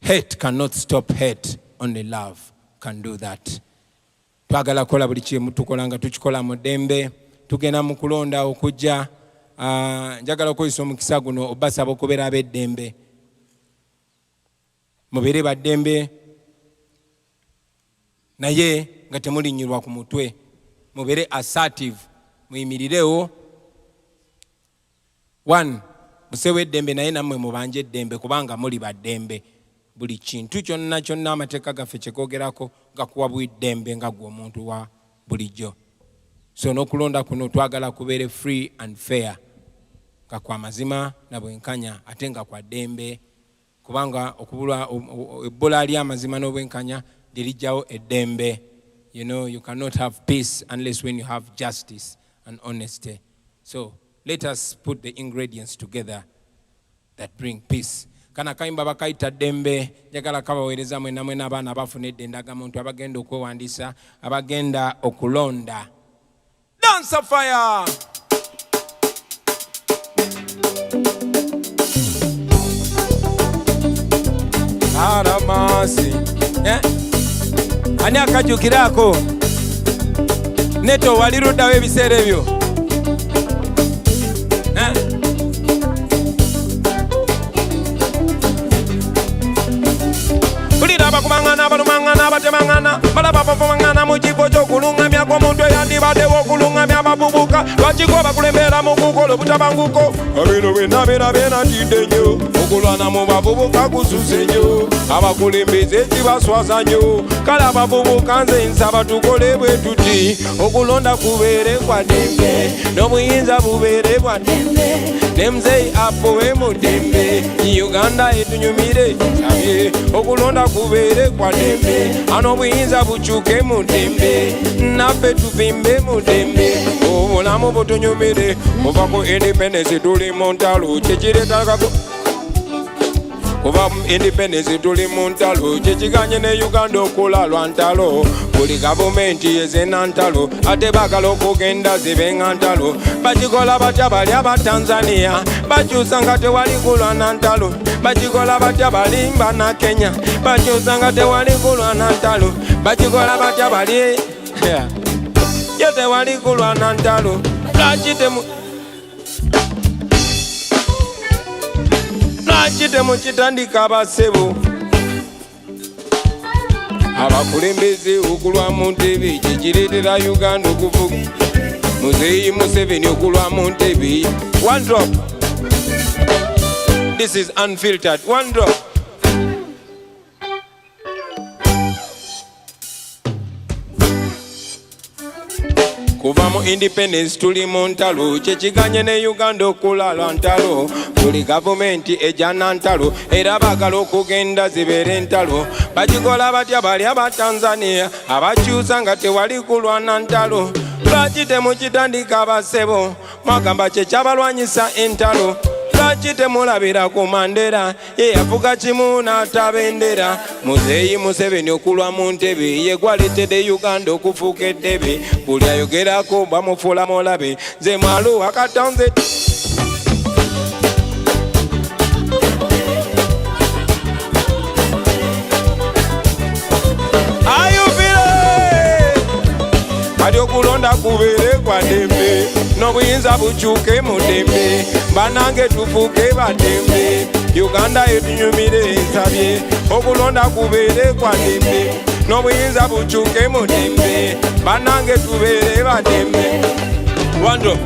hate cannot stop hate, only love can do that. Twagala kola buli kimu tukolanga tukikola mu ddembe, tugenda mu kulonda okujja, njagala okozesa omukisa guno obasaba okubeera ab'eddembe. Mubeere ba ddembe, naye nga temulinyirwa ku mutwe. Mubere assertive, muyimirirewo. 1 musewe eddembe naye nammwe mubanje eddembe kubanga muli baddembe. Buli kintu kyonna kyonna amateeka gaffe kyekogerako gakuwa bw'eddembe nga gwe omuntu wa bulijjo. So n'okulonda kuno twagala kubeere free and fair, nga kwa mazima na bwenkanya ate nga kwa ddembe, kubanga okubula ebbula ly'amazima n'obwenkanya lirijjawo eddembe. You know, you cannot have peace unless when you have justice and honesty. So let us put the ingredients together that bring peace. Kana kayimba bakaita ddembe, njagala kabaweereza mwena mwena abaana abafuna eddembe, agamuntu abagenda okwewandiisa, abagenda okulonda. Dance of fire! Aramasi. Ani akajukirako? Neto waliruddawo ebiseera ebyo. Abakubangana abalumangana abatemangana balabapapamangana mu kifo ky'okulungamya kw'omuntu eyandibaddewo okulungamya abavubuka lwakiko bakulembera mu kukola obutabanguko. Bino byonna byenatidde nnyo okulwana mu bavubuka kususe nnyo abakulembeze kibaswaza nnyo. Kale abavubuka nze nsaba tukole bwe tuti okulonda kubeere kwa ddembe n'obuyinza bubeere bwa ddembe ne muzeeyi apowe mu ddembe. Uganda etunyumire sabye okulonda kubeere kwa ddembe n'obuyinza bukyuke mu ddembe naffe tuvimbe mu ddembe obulamu butunyumire kuva ku independence tuli mu ntalo kyekireetagako kuva mu independence tuli mu ntalo kyekiganye ne Uganda okula lwa ntalo. Buli gavumenti yezena ntalo ate baagala okugenda zibenga ntalo. Bakikola batya bali aba Tanzania bakyusa nga tewali kulwana ntalo. Bakikola batya bali mbana Kenya bakyusa nga tewali kulwana ntalo. Bakikola batya bali yo tewali kulwana ntalo. Lwaki temukitandika abasebo abakulembeze okulwa mu ntebe kyekireetera Uganda okuvuga. Muzeeyi Museveni okulwa mu ntebe. One drop. This is unfiltered. One drop. Kuva mu independence tuli mu ntalo kyekiganye ne Uganda okula lwa ntalo. Buli gavumenti ejana ntalo era baagala okugenda zibeere ntalo. Bakikola batya bali aba Tanzania abakyusa nga tewali kulwana ntalo. Lwaki temukitandika abasebo mwagamba kyekyabalwanyisa entalo. Lwaki temulabira ku Mandela ye yavuga kimu n'atabendera. Muzeeyi Museveni okulwa mu ntebe ye gwaleetedde Uganda okufuuka eddebe. Buli ayogerako bamufuula mulabe nze mwalo wakatonze. Kati okulonda kubeere kwa ddembe n'obuyinza bukyuke mu ddembe banange tufuuke baddembe. Uganda etunyumire nsabye okulonda kubeere kwa ddembe n'obuyinza bukyuke mu ddembe banange tubeere baddembe. Wando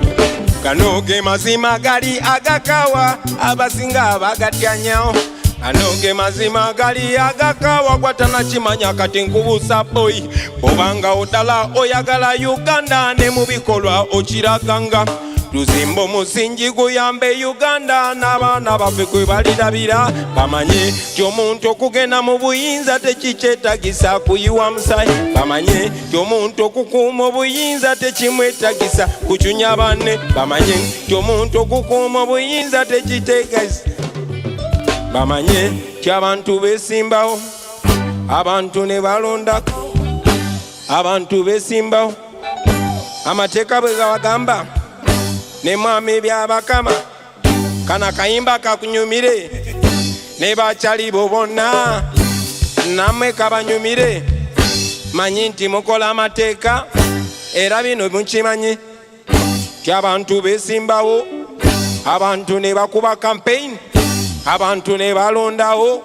gano ge mazima gali agakawa abasinga bagatyanyawo. Gano ge mazima gali agakawa gwatanakimanya kati nkubuusa boy obanga odala oyagala Uganda ne mu bikolwa okiraganga. Tuzimba omusingi guyambe Uganda n'abaana baffe kwe balirabira bamanye ti omuntu okugenda mu buyinza tekikyetagisa kuyiwa musaayi. Bamanye ti omuntu okukuuma obuyinza tekimwetagisa kucunya banne. Bamanye ti omuntu okukuuma obuyinza tekiteegeza. Bamanye ti abantu beesimbawo abantu ne balondako abantu beesimbawo amateeka bwe gabagamba ne mwami byabakama. Kana kayimba kakunyumire ne bakyali bo bonna nammwe kabanyumire. Manyi nti mukola amateeka era bino mukimanyi ti abantu beesimbawo abantu ne bakuba campaign abantu ne balondawo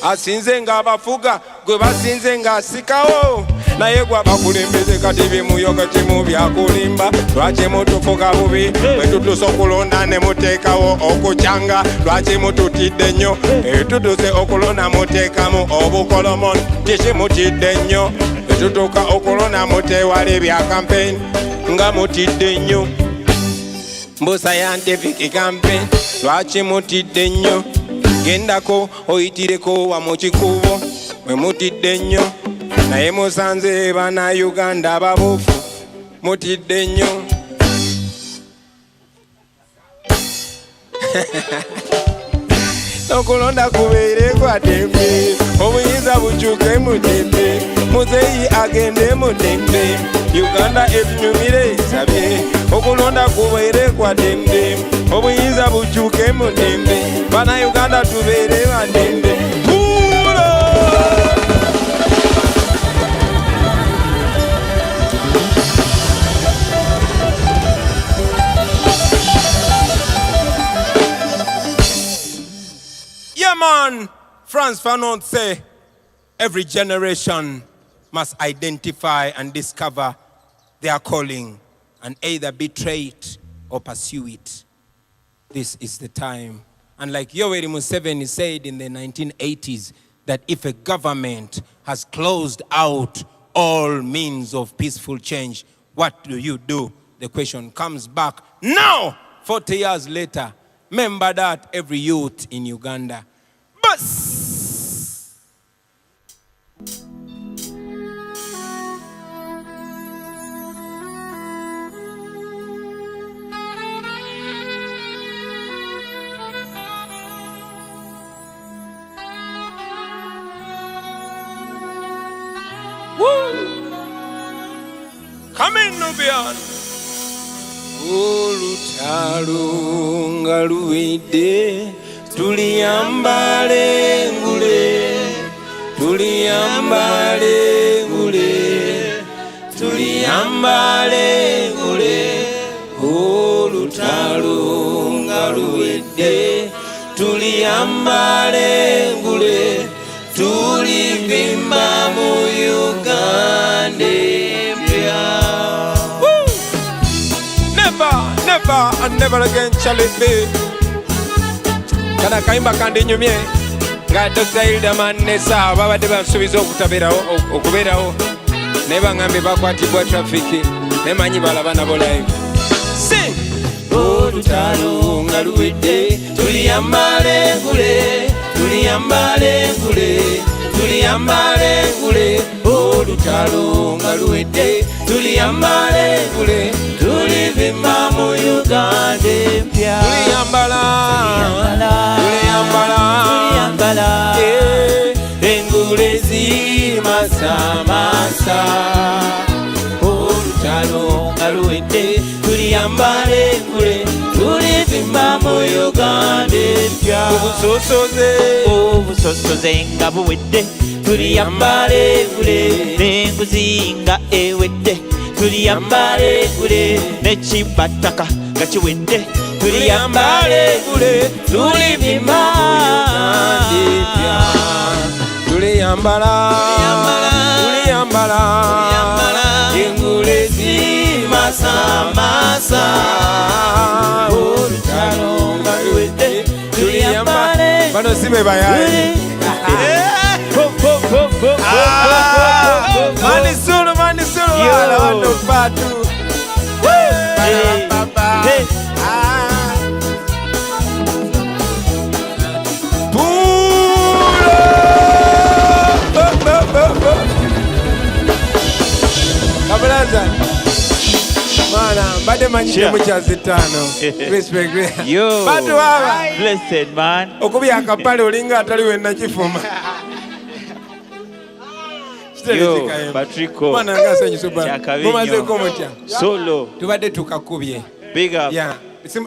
asinze ng'abafuga gwe basinze ng'asikawo naye gwe abakulembeze kati bimuyoga kimu byakulimba lwaki mutufuga bubi bwe tutuse okulonda ne muteekawo okukyanga lwaki mututidde nnyo tutuse okulonda muteekamu obukolomoni kiki mutidde nnyo tutuuka okulonda muteewala ebya campaign nga mutidde nnyo mbu scientific campaign lwaki mutidde nnyo gendako oyitireko wa mu kikubo mwe mutidde nnyo naye musanze bana Uganda ababuufu mutidde nnyo okulonda kubeere kwa ddembe obuyinza bukyuke mu ddembe muzeeyi agende mu ddembe Uganda etunyumire esabye okulonda kubeere kwa ddembe obuyinza bukyuke mu ddembe bana Uganda tubeere ba ddembe Yeah, man. Frantz Fanon say, every generation must identify and discover their calling and either betray it or pursue it. This is the time. And like Yoweri Museveni said in the 1980s, that if a government has closed out all means of peaceful change, what do? The question comes back now, 40 years later. Remember that, every youth in Uganda. Bus! Woo! Come in, Nubian. Olutalo nga luwedde tuliyambale ngule tuliyambale ngule tuliyambale ngule olutalo nga luwedde tuliyambale ngule tulivimba mu Uganda empya. Never and never again shall it be. Kana kaimba kandi nyumye nga Dr. Hildaman Nessa babadde bansuubiza okubeerawo naye baŋŋambye bakwatibwa trafiki nemanyi balaba nabo live. Sing! Olutalo nga luwedde tuliyambale ngule tuliyambale ngule tuliyambale ngule olutalo nga luwedde tuliyambale ngule tulivimba mu Uganda empya. Tuliyambala engule zimasamasa olutalo nga luwedde tuliyambale engule tulivimba mu Uganda empya. Obusosoze nga buwedde tuliyambale engule n'enguzi nga ewedde tuliyambale engule n'ekibataka nga kiwedde tuliyambale engule tulivimba tuliyambala engule zimasamasa olutalo nga luwedde tuliyambale. Bano si be bayayi. Manisulu wala wano patu. Kabulaza mana mbade manyite mukyazi ttaano. Respect. Yo, batu baba blessed man okubi akapale olinga atali wenna kifuma. Yo, Patrico. Mwana ngasa nyisuba. Mumaze ko mutya. Solo. Tubadde tukakubye. Big up. Yeah.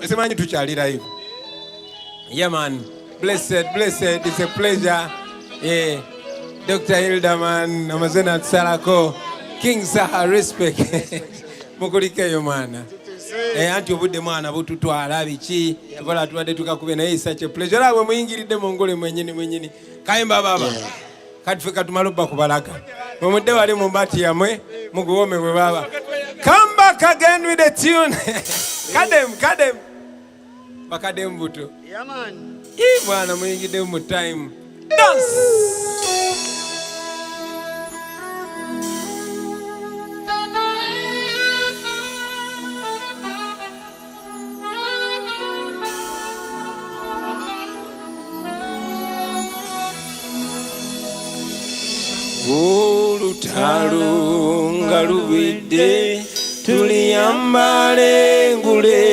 Simanyi tukyali live. Yeah man. Blessed. It's a pleasure. Yeah. Dr. Hildaman, Amazena Salako, King Saha, respect. Mukulike yo mana. anti obudde mwana bututwala biki tukola tubadde tukakube naye isache pleasure abwe muyingiridde mu ngole mwenyini kayimba baba kati ffe katumala obba kubalaga mumudde wali mu mbati yamwe muguwome bwe baba. Come back again with a tune. Kadem bakadem buto bwana muyingidde mu time dance. Olutalo nga luwedde tuliyambale ngule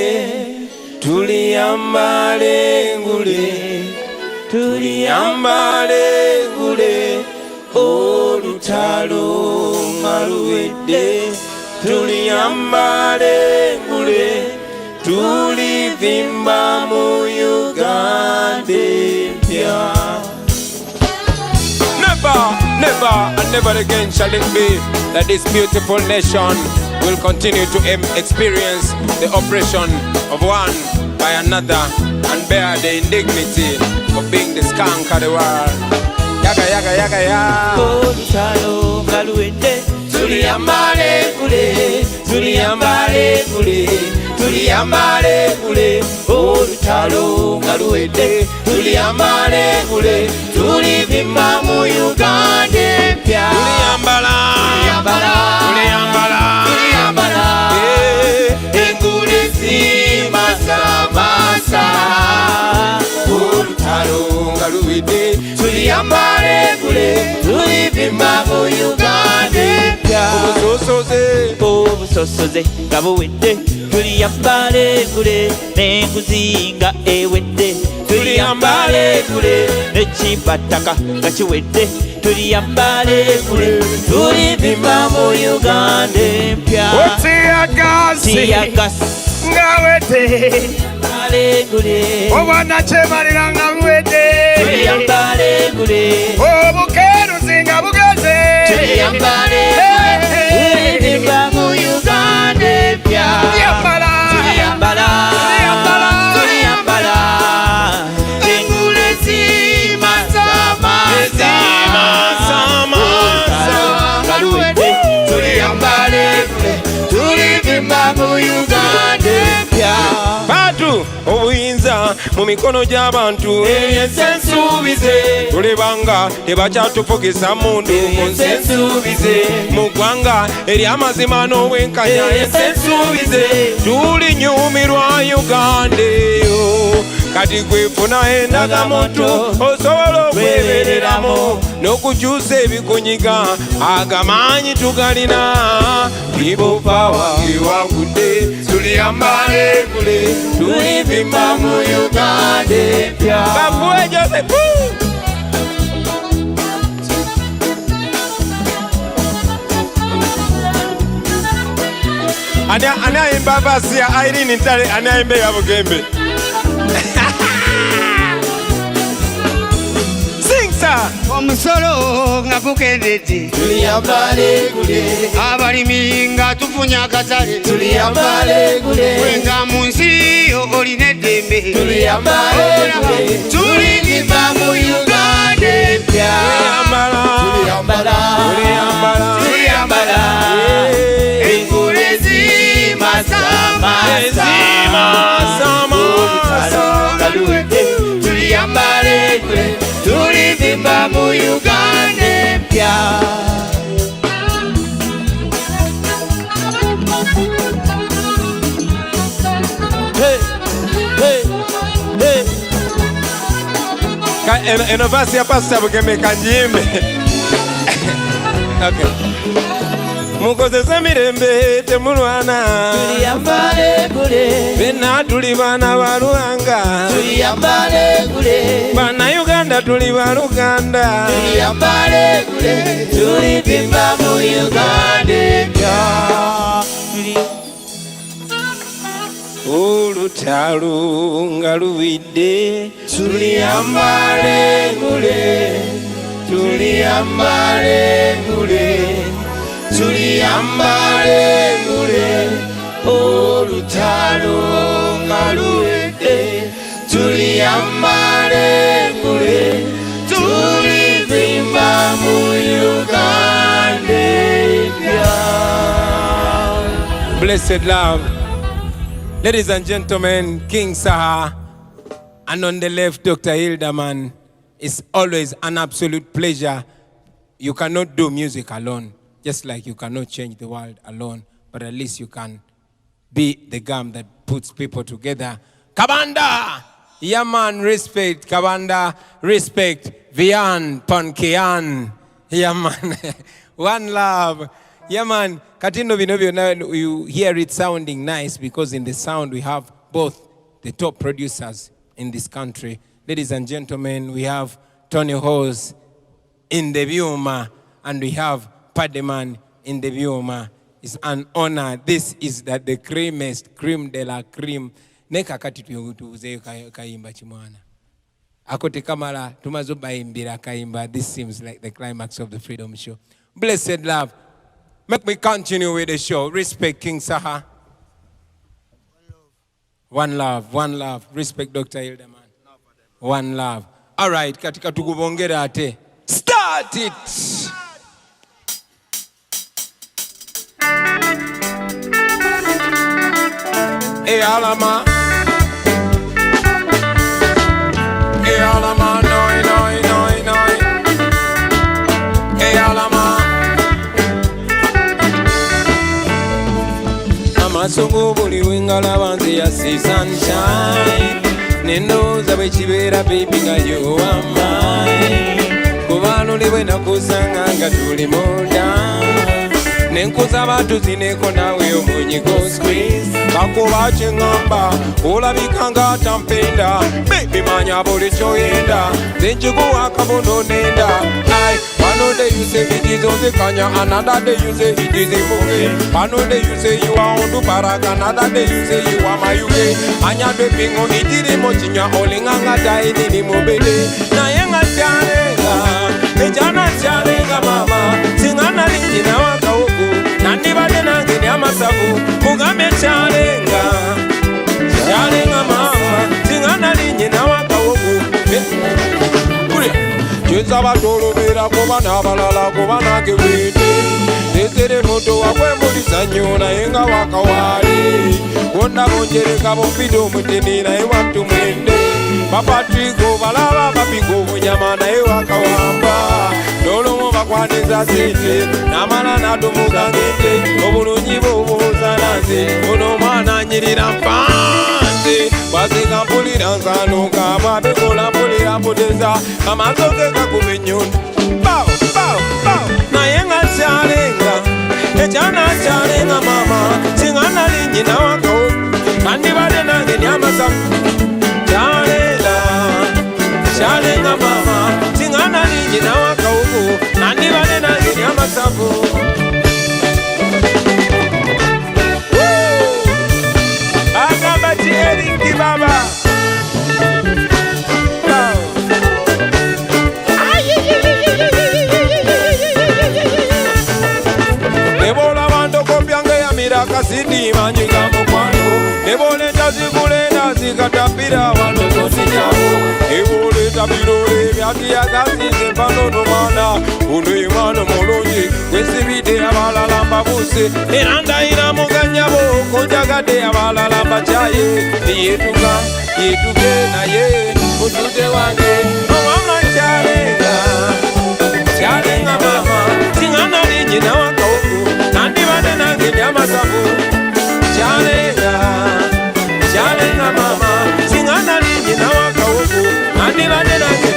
olutalo nga luwedde tuliyambale ngule tulivimba mu Uganda empya. Never again shall it be that this beautiful nation will continue to experience the oppression of one by another and bear the indignity of being the skunk of the world. Yaga ya. Olutalo nga luwedde tuliyambale ngule olutalo nga luwedde tuliyambale ngule tulivimba mu Uganda empya. Tuliyambala engule zimasamasa olutalo nga luwedde tuliyambale ngule tulivimba mu Uganda empya. Obusosoze nga buwedde tuliyambale ngule n'enguzi nga ewedde tuliyambale ngule n'ekibataka nga kiwedde tuliyambale ngule tulivimba mu Uganda empya. Tiyagasi nga wedde obwanakyemalira nga buwedde tuliyambale ngule obukeruzi nga bugeze tuliyambale tulivimba mu Uganda empya. Tuliyambala engule zimasamasa nga luwedde tuliyambale tulivimba mu Uganda empya. Bantu obuyinza mu mikono gy'abantu ensensuubize tulebanga tebakyatufugisa mundu ensensuubize mu ggwanga ery'amazima n'obwenkanya ensensuubize tulinyumirwa Uganda eyo kati gwefuna endagamoto osobola okwebereramu n'okukyusa ebikunyiga agamaanyi tugalina people power ewagudde tuliyambale ngule tulivimba mu Uganda empya. Bafuwe Joseph ani ayimba basi ya Irene Ntale ani ayimba ya Bugembe. Sing sir. Omusolo nga gukendedde tuliyambale ngule abalimi nga tufunya akatale tuliyambale ngule wenga mu nsi olina eddembe tuliyambale ngule tulivimba mu Uganda empya. Tuliyambala engule zimasamasa nga luwedde tuliyambale ngule tulivimba mu Uganda empya. eno vasi ya Pastor Bugembe kanjimbe. Okay. Mukozese mirembe temulwana Tuliyambale ngule bena tuli bana ba Ruhanga tuliyambale ngule bana Uganda tuli ba Luganda tuliyambale ngule tulivimba mu Uganda empya. olutalo nga luwidde tuliyambale ngule tuliyambale ngule tuliyambale ngule olutalo nga luwedde tuliyambale gule tulivimba mu Uganda epya. Blessed love. Ladies and gentlemen, King Saha, and on the left, Dr. Hildeman. It's always an absolute pleasure. You cannot do music alone, just like you cannot change the world alone, but at least you can be the gum that puts people together. Kabanda! Yeah, man, respect. Kabanda, respect. Vian, Pankean. Yeah, man. One love. Yeah, man. Katindo Vinovio, now you hear it sounding nice because in the sound we have both the top producers in this country. Ladies and gentlemen, we have Tony Hose in the Viuma and we have Pademan in the Viuma. It's an honor. This is the creamiest, cream de la cream. Neka kati tuuze kaimba chimwana. Akote kamala tumazo baimbira kaimba. This seems like the climax of the Freedom Show. Blessed love. Make me continue with the show. Respect King Saha. One love, one love. Respect Dr. Hildeman. One love. All right, katika tukubongera ate. Start it. Hey alama. Hey alama, noi, noi, noi, noi. Hey alama. Amasungu buli wingala banze ya see sunshine. Nendo zabe chibera baby nga you are mine. Kubano lewe na kusanga nga tuli moda. Nenkuza batu zineko nawe omunyiko squeeze. Bakuba chengamba, olabika nga tampenda. Baby manya buli choyenda. Zenchikuwa kabono nenda. Ay, one day you say it is on the kanya, another day you say it is in Muge. One day you say you are on the Paraga, another day you say you are my UK. Anya de pingo itiri mochinya olinganga dai ni mobile. Na yenga charenga, ejana charenga mama. Singana lini na waka huku, nani bade nange ni amasabu. Kugame charenga, charenga mama. Singana lini na waka huku. Cheza batolo vera kuba na balala kuba na kewete. Tesere moto wakwe mulisa nyona yenga wakawari. Wonda monjere kabo pido mutini na ewa tumende. Papa triko balaba papiko munyama na ewa kawamba. Dolo mwa kwaniza sete na mala na dumuga ngete. Obulu njibo buzanaze ono mwana nyirira mpanze. Basi kampulira nsanuka babekola mpulira mputeza. Amazoke kakumenyoni Bow, bow, bow. Na yenga charenga ejana charenga mama. Singana linyi na wako kandi bade nange nyamasa. Charenga charenga mama. Singana linyi na wako kandi bade nange nyamasa. Agaba tieri kibaba. Nebola bando kopyange ya miraka sidi manyiga mukwano. Nebole tazikule nazikatapira wano kosinyamo. Nebole tabirole byaki ya gazi zempano nomana. Uno imano molonji kwesibide abalalamba buse. Eranda ina muganyabo kojagade abalalamba chaye. Yetuka, yetuke na ye mutute wange. Mama charenga, charenga mama. Singana linyi na waka huku nandi bade nange nyamasabu. Charenga, charenga mama. Singana linyi na waka huku nandi bade nange.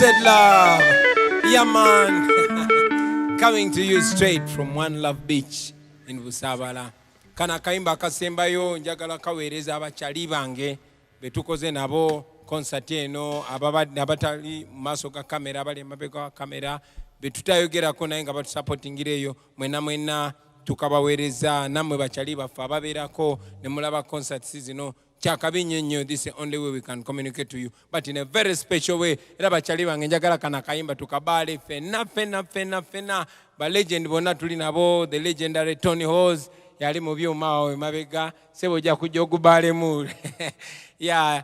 said love. Yeah, man. Coming to you straight from One Love Beach in Busabala. Kana kaimba kasembayo njagala kaweereza abachali bange betukoze nabo concert eno abatali maso ga kamera abali mabega wa kamera betutayogerako naye nga batusupportingireyo mwena tukabaweereza namwe bachali baffe ababeerako ne mulaba concerts zino kyakabi nnyo. This is the only way we can communicate to you, but in a very special way. Era bachali bange njagala kana kayimba tukabaale fena ba legend bonna tuli nabo, the legendary Tony Hose yali mu byuma we mabega sebo ja kujja okubaalemu. Yeah,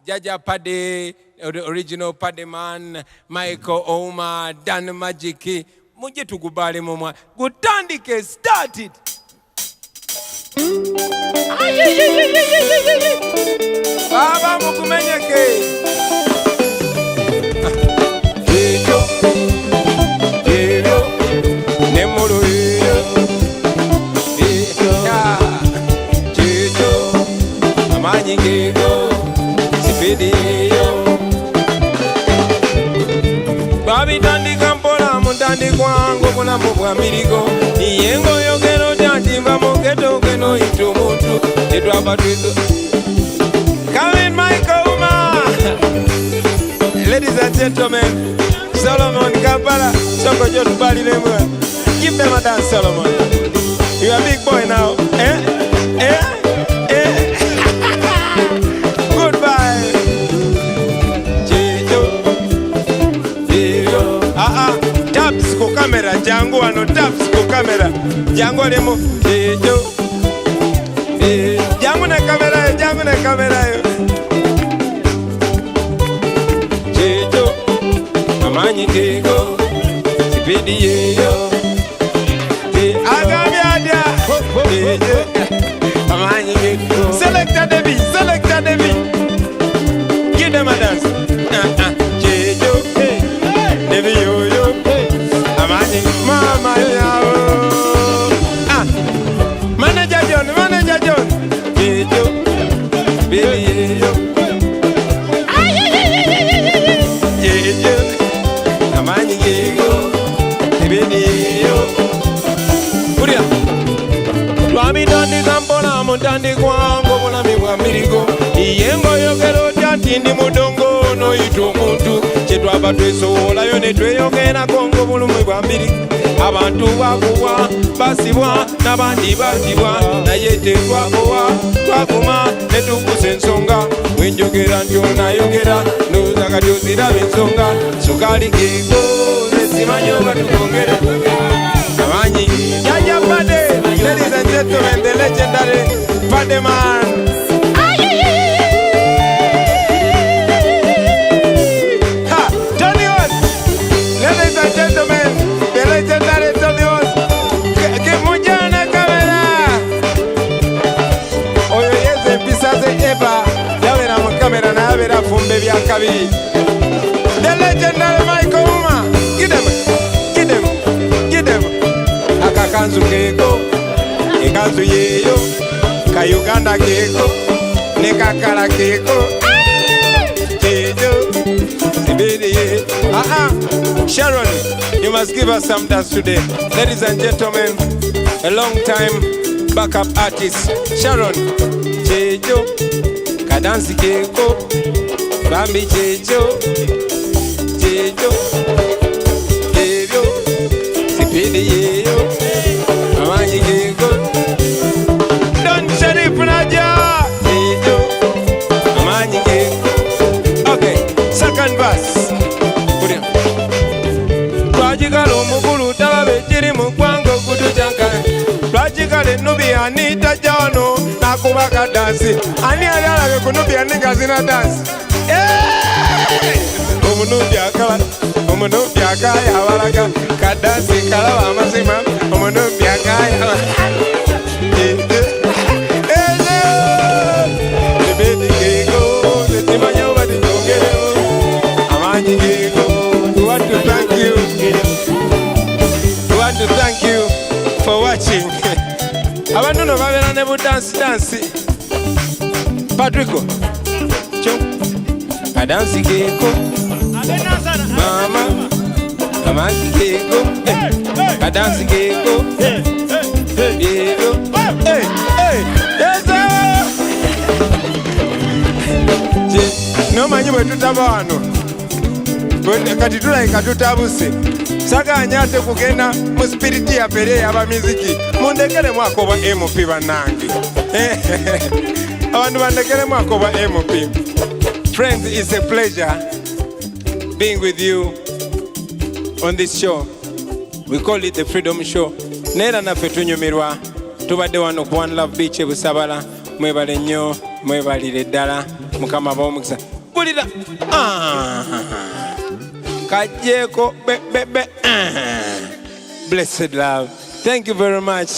Jaja Pade, original Pade man, Michael Oma, Dan Magic, muje tugubaalemu mwa gutandike started. Baba mukumenyeke Ejo Nemuru Ejo Amanyi ngego Sipidi Babi tandi kampola mutandi kwangu kuna mubwa mirigo Niyengo yogero jantimba mugeto keno itumutu Edo abatuizo Come in, Michael Uma. Ladies and gentlemen, Solomon Kampala, Soko Jotu Bali Lemwe. Give them a dance, Solomon. You are a big boy now. Goodbye. Jijo. Taps ko camera, Jango ano taps ko camera. Jango lemo. Jijo. Jango na kamera yo. Jejo, amanyi kego, sipedi yeyo. Agamiada, jejo, amanyi kego. Selecta Devi. Give them a dance. Jejo, Devi yo. Amanyi, mama yao. Manager John. Jejo, baby yo. Jejo, amanyi yego, baby yo. Kuria. Twami dandi kampola mutandi kwangu muna miwa mirigo. Iyengo yogero jatindi mudongo no itumuntu. Chitwaba twesola yone tweyogera kongo mulumwe bwa mbiri. Abantu bakuwa basibwa nabandi basibwa naye tetwakowa twakuma netukusa ensonga wenjogera ntyonayogera nozaga tyoziraba ensonga sukali keko nesimanyo nga tukongere amanyi Jaja Pade. Ladies and gentlemen, the legendary Pade man. Tony Hose. Ladies and gentlemen, the legendary Tony Hose. Kimujana kamera. Oyo yeze pisaze eba. Yawera mu kamera na yawera fumbe bya kabiri. The legendary Michael Uma. Give them. Akakanzu keko. Ekanzu yeyo. Kayuganda keko. Nekakala keko. Jejo. Sharon, you must give us some dance today. Ladies and gentlemen, a long time backup artist, Sharon. Jejo, Kadansi Keko, Bambi Jejo, Jejo, Sipidi Yeyo, Amanyi Keko, Don Sharif Naja, Jejo, Amanyi Keko. Okay, second verse. Twajigala omukulu talabe kiri mu kwango kutujanka. Twajigala ennubi anita jano nakubaka dansi. Ani ayalabe ku nnubi aninga zina dansi. Omunubi akaya abalaga kadansi kalaba amazima. Omunubi akaya ebedi keko netimanyo badi njongereo amanyi keko. We want to thank you for watching. Abantu no babera ne bu dance. Patrico. Cho. Kadansi keko. Mama, Kamaki Keko, Kadansi Keko, Keko, hey, yes, sir. No man, you were to Tabano. Katitula ikatutabuse saka anyate kugenda mu spirit ya pere yaba muziki mundekere mwako ba MP banange abantu bandekere mwako ba MP. Friends, it's a pleasure being with you on this show. We call it the Freedom Show. Nera na fetunyumirwa tubadde wano ku One Love Beach Busabala. Mwebale nnyo, mwebalire ddala, mukama b'omukisa. Bulira Kajeko, blessed love. Thank you very much.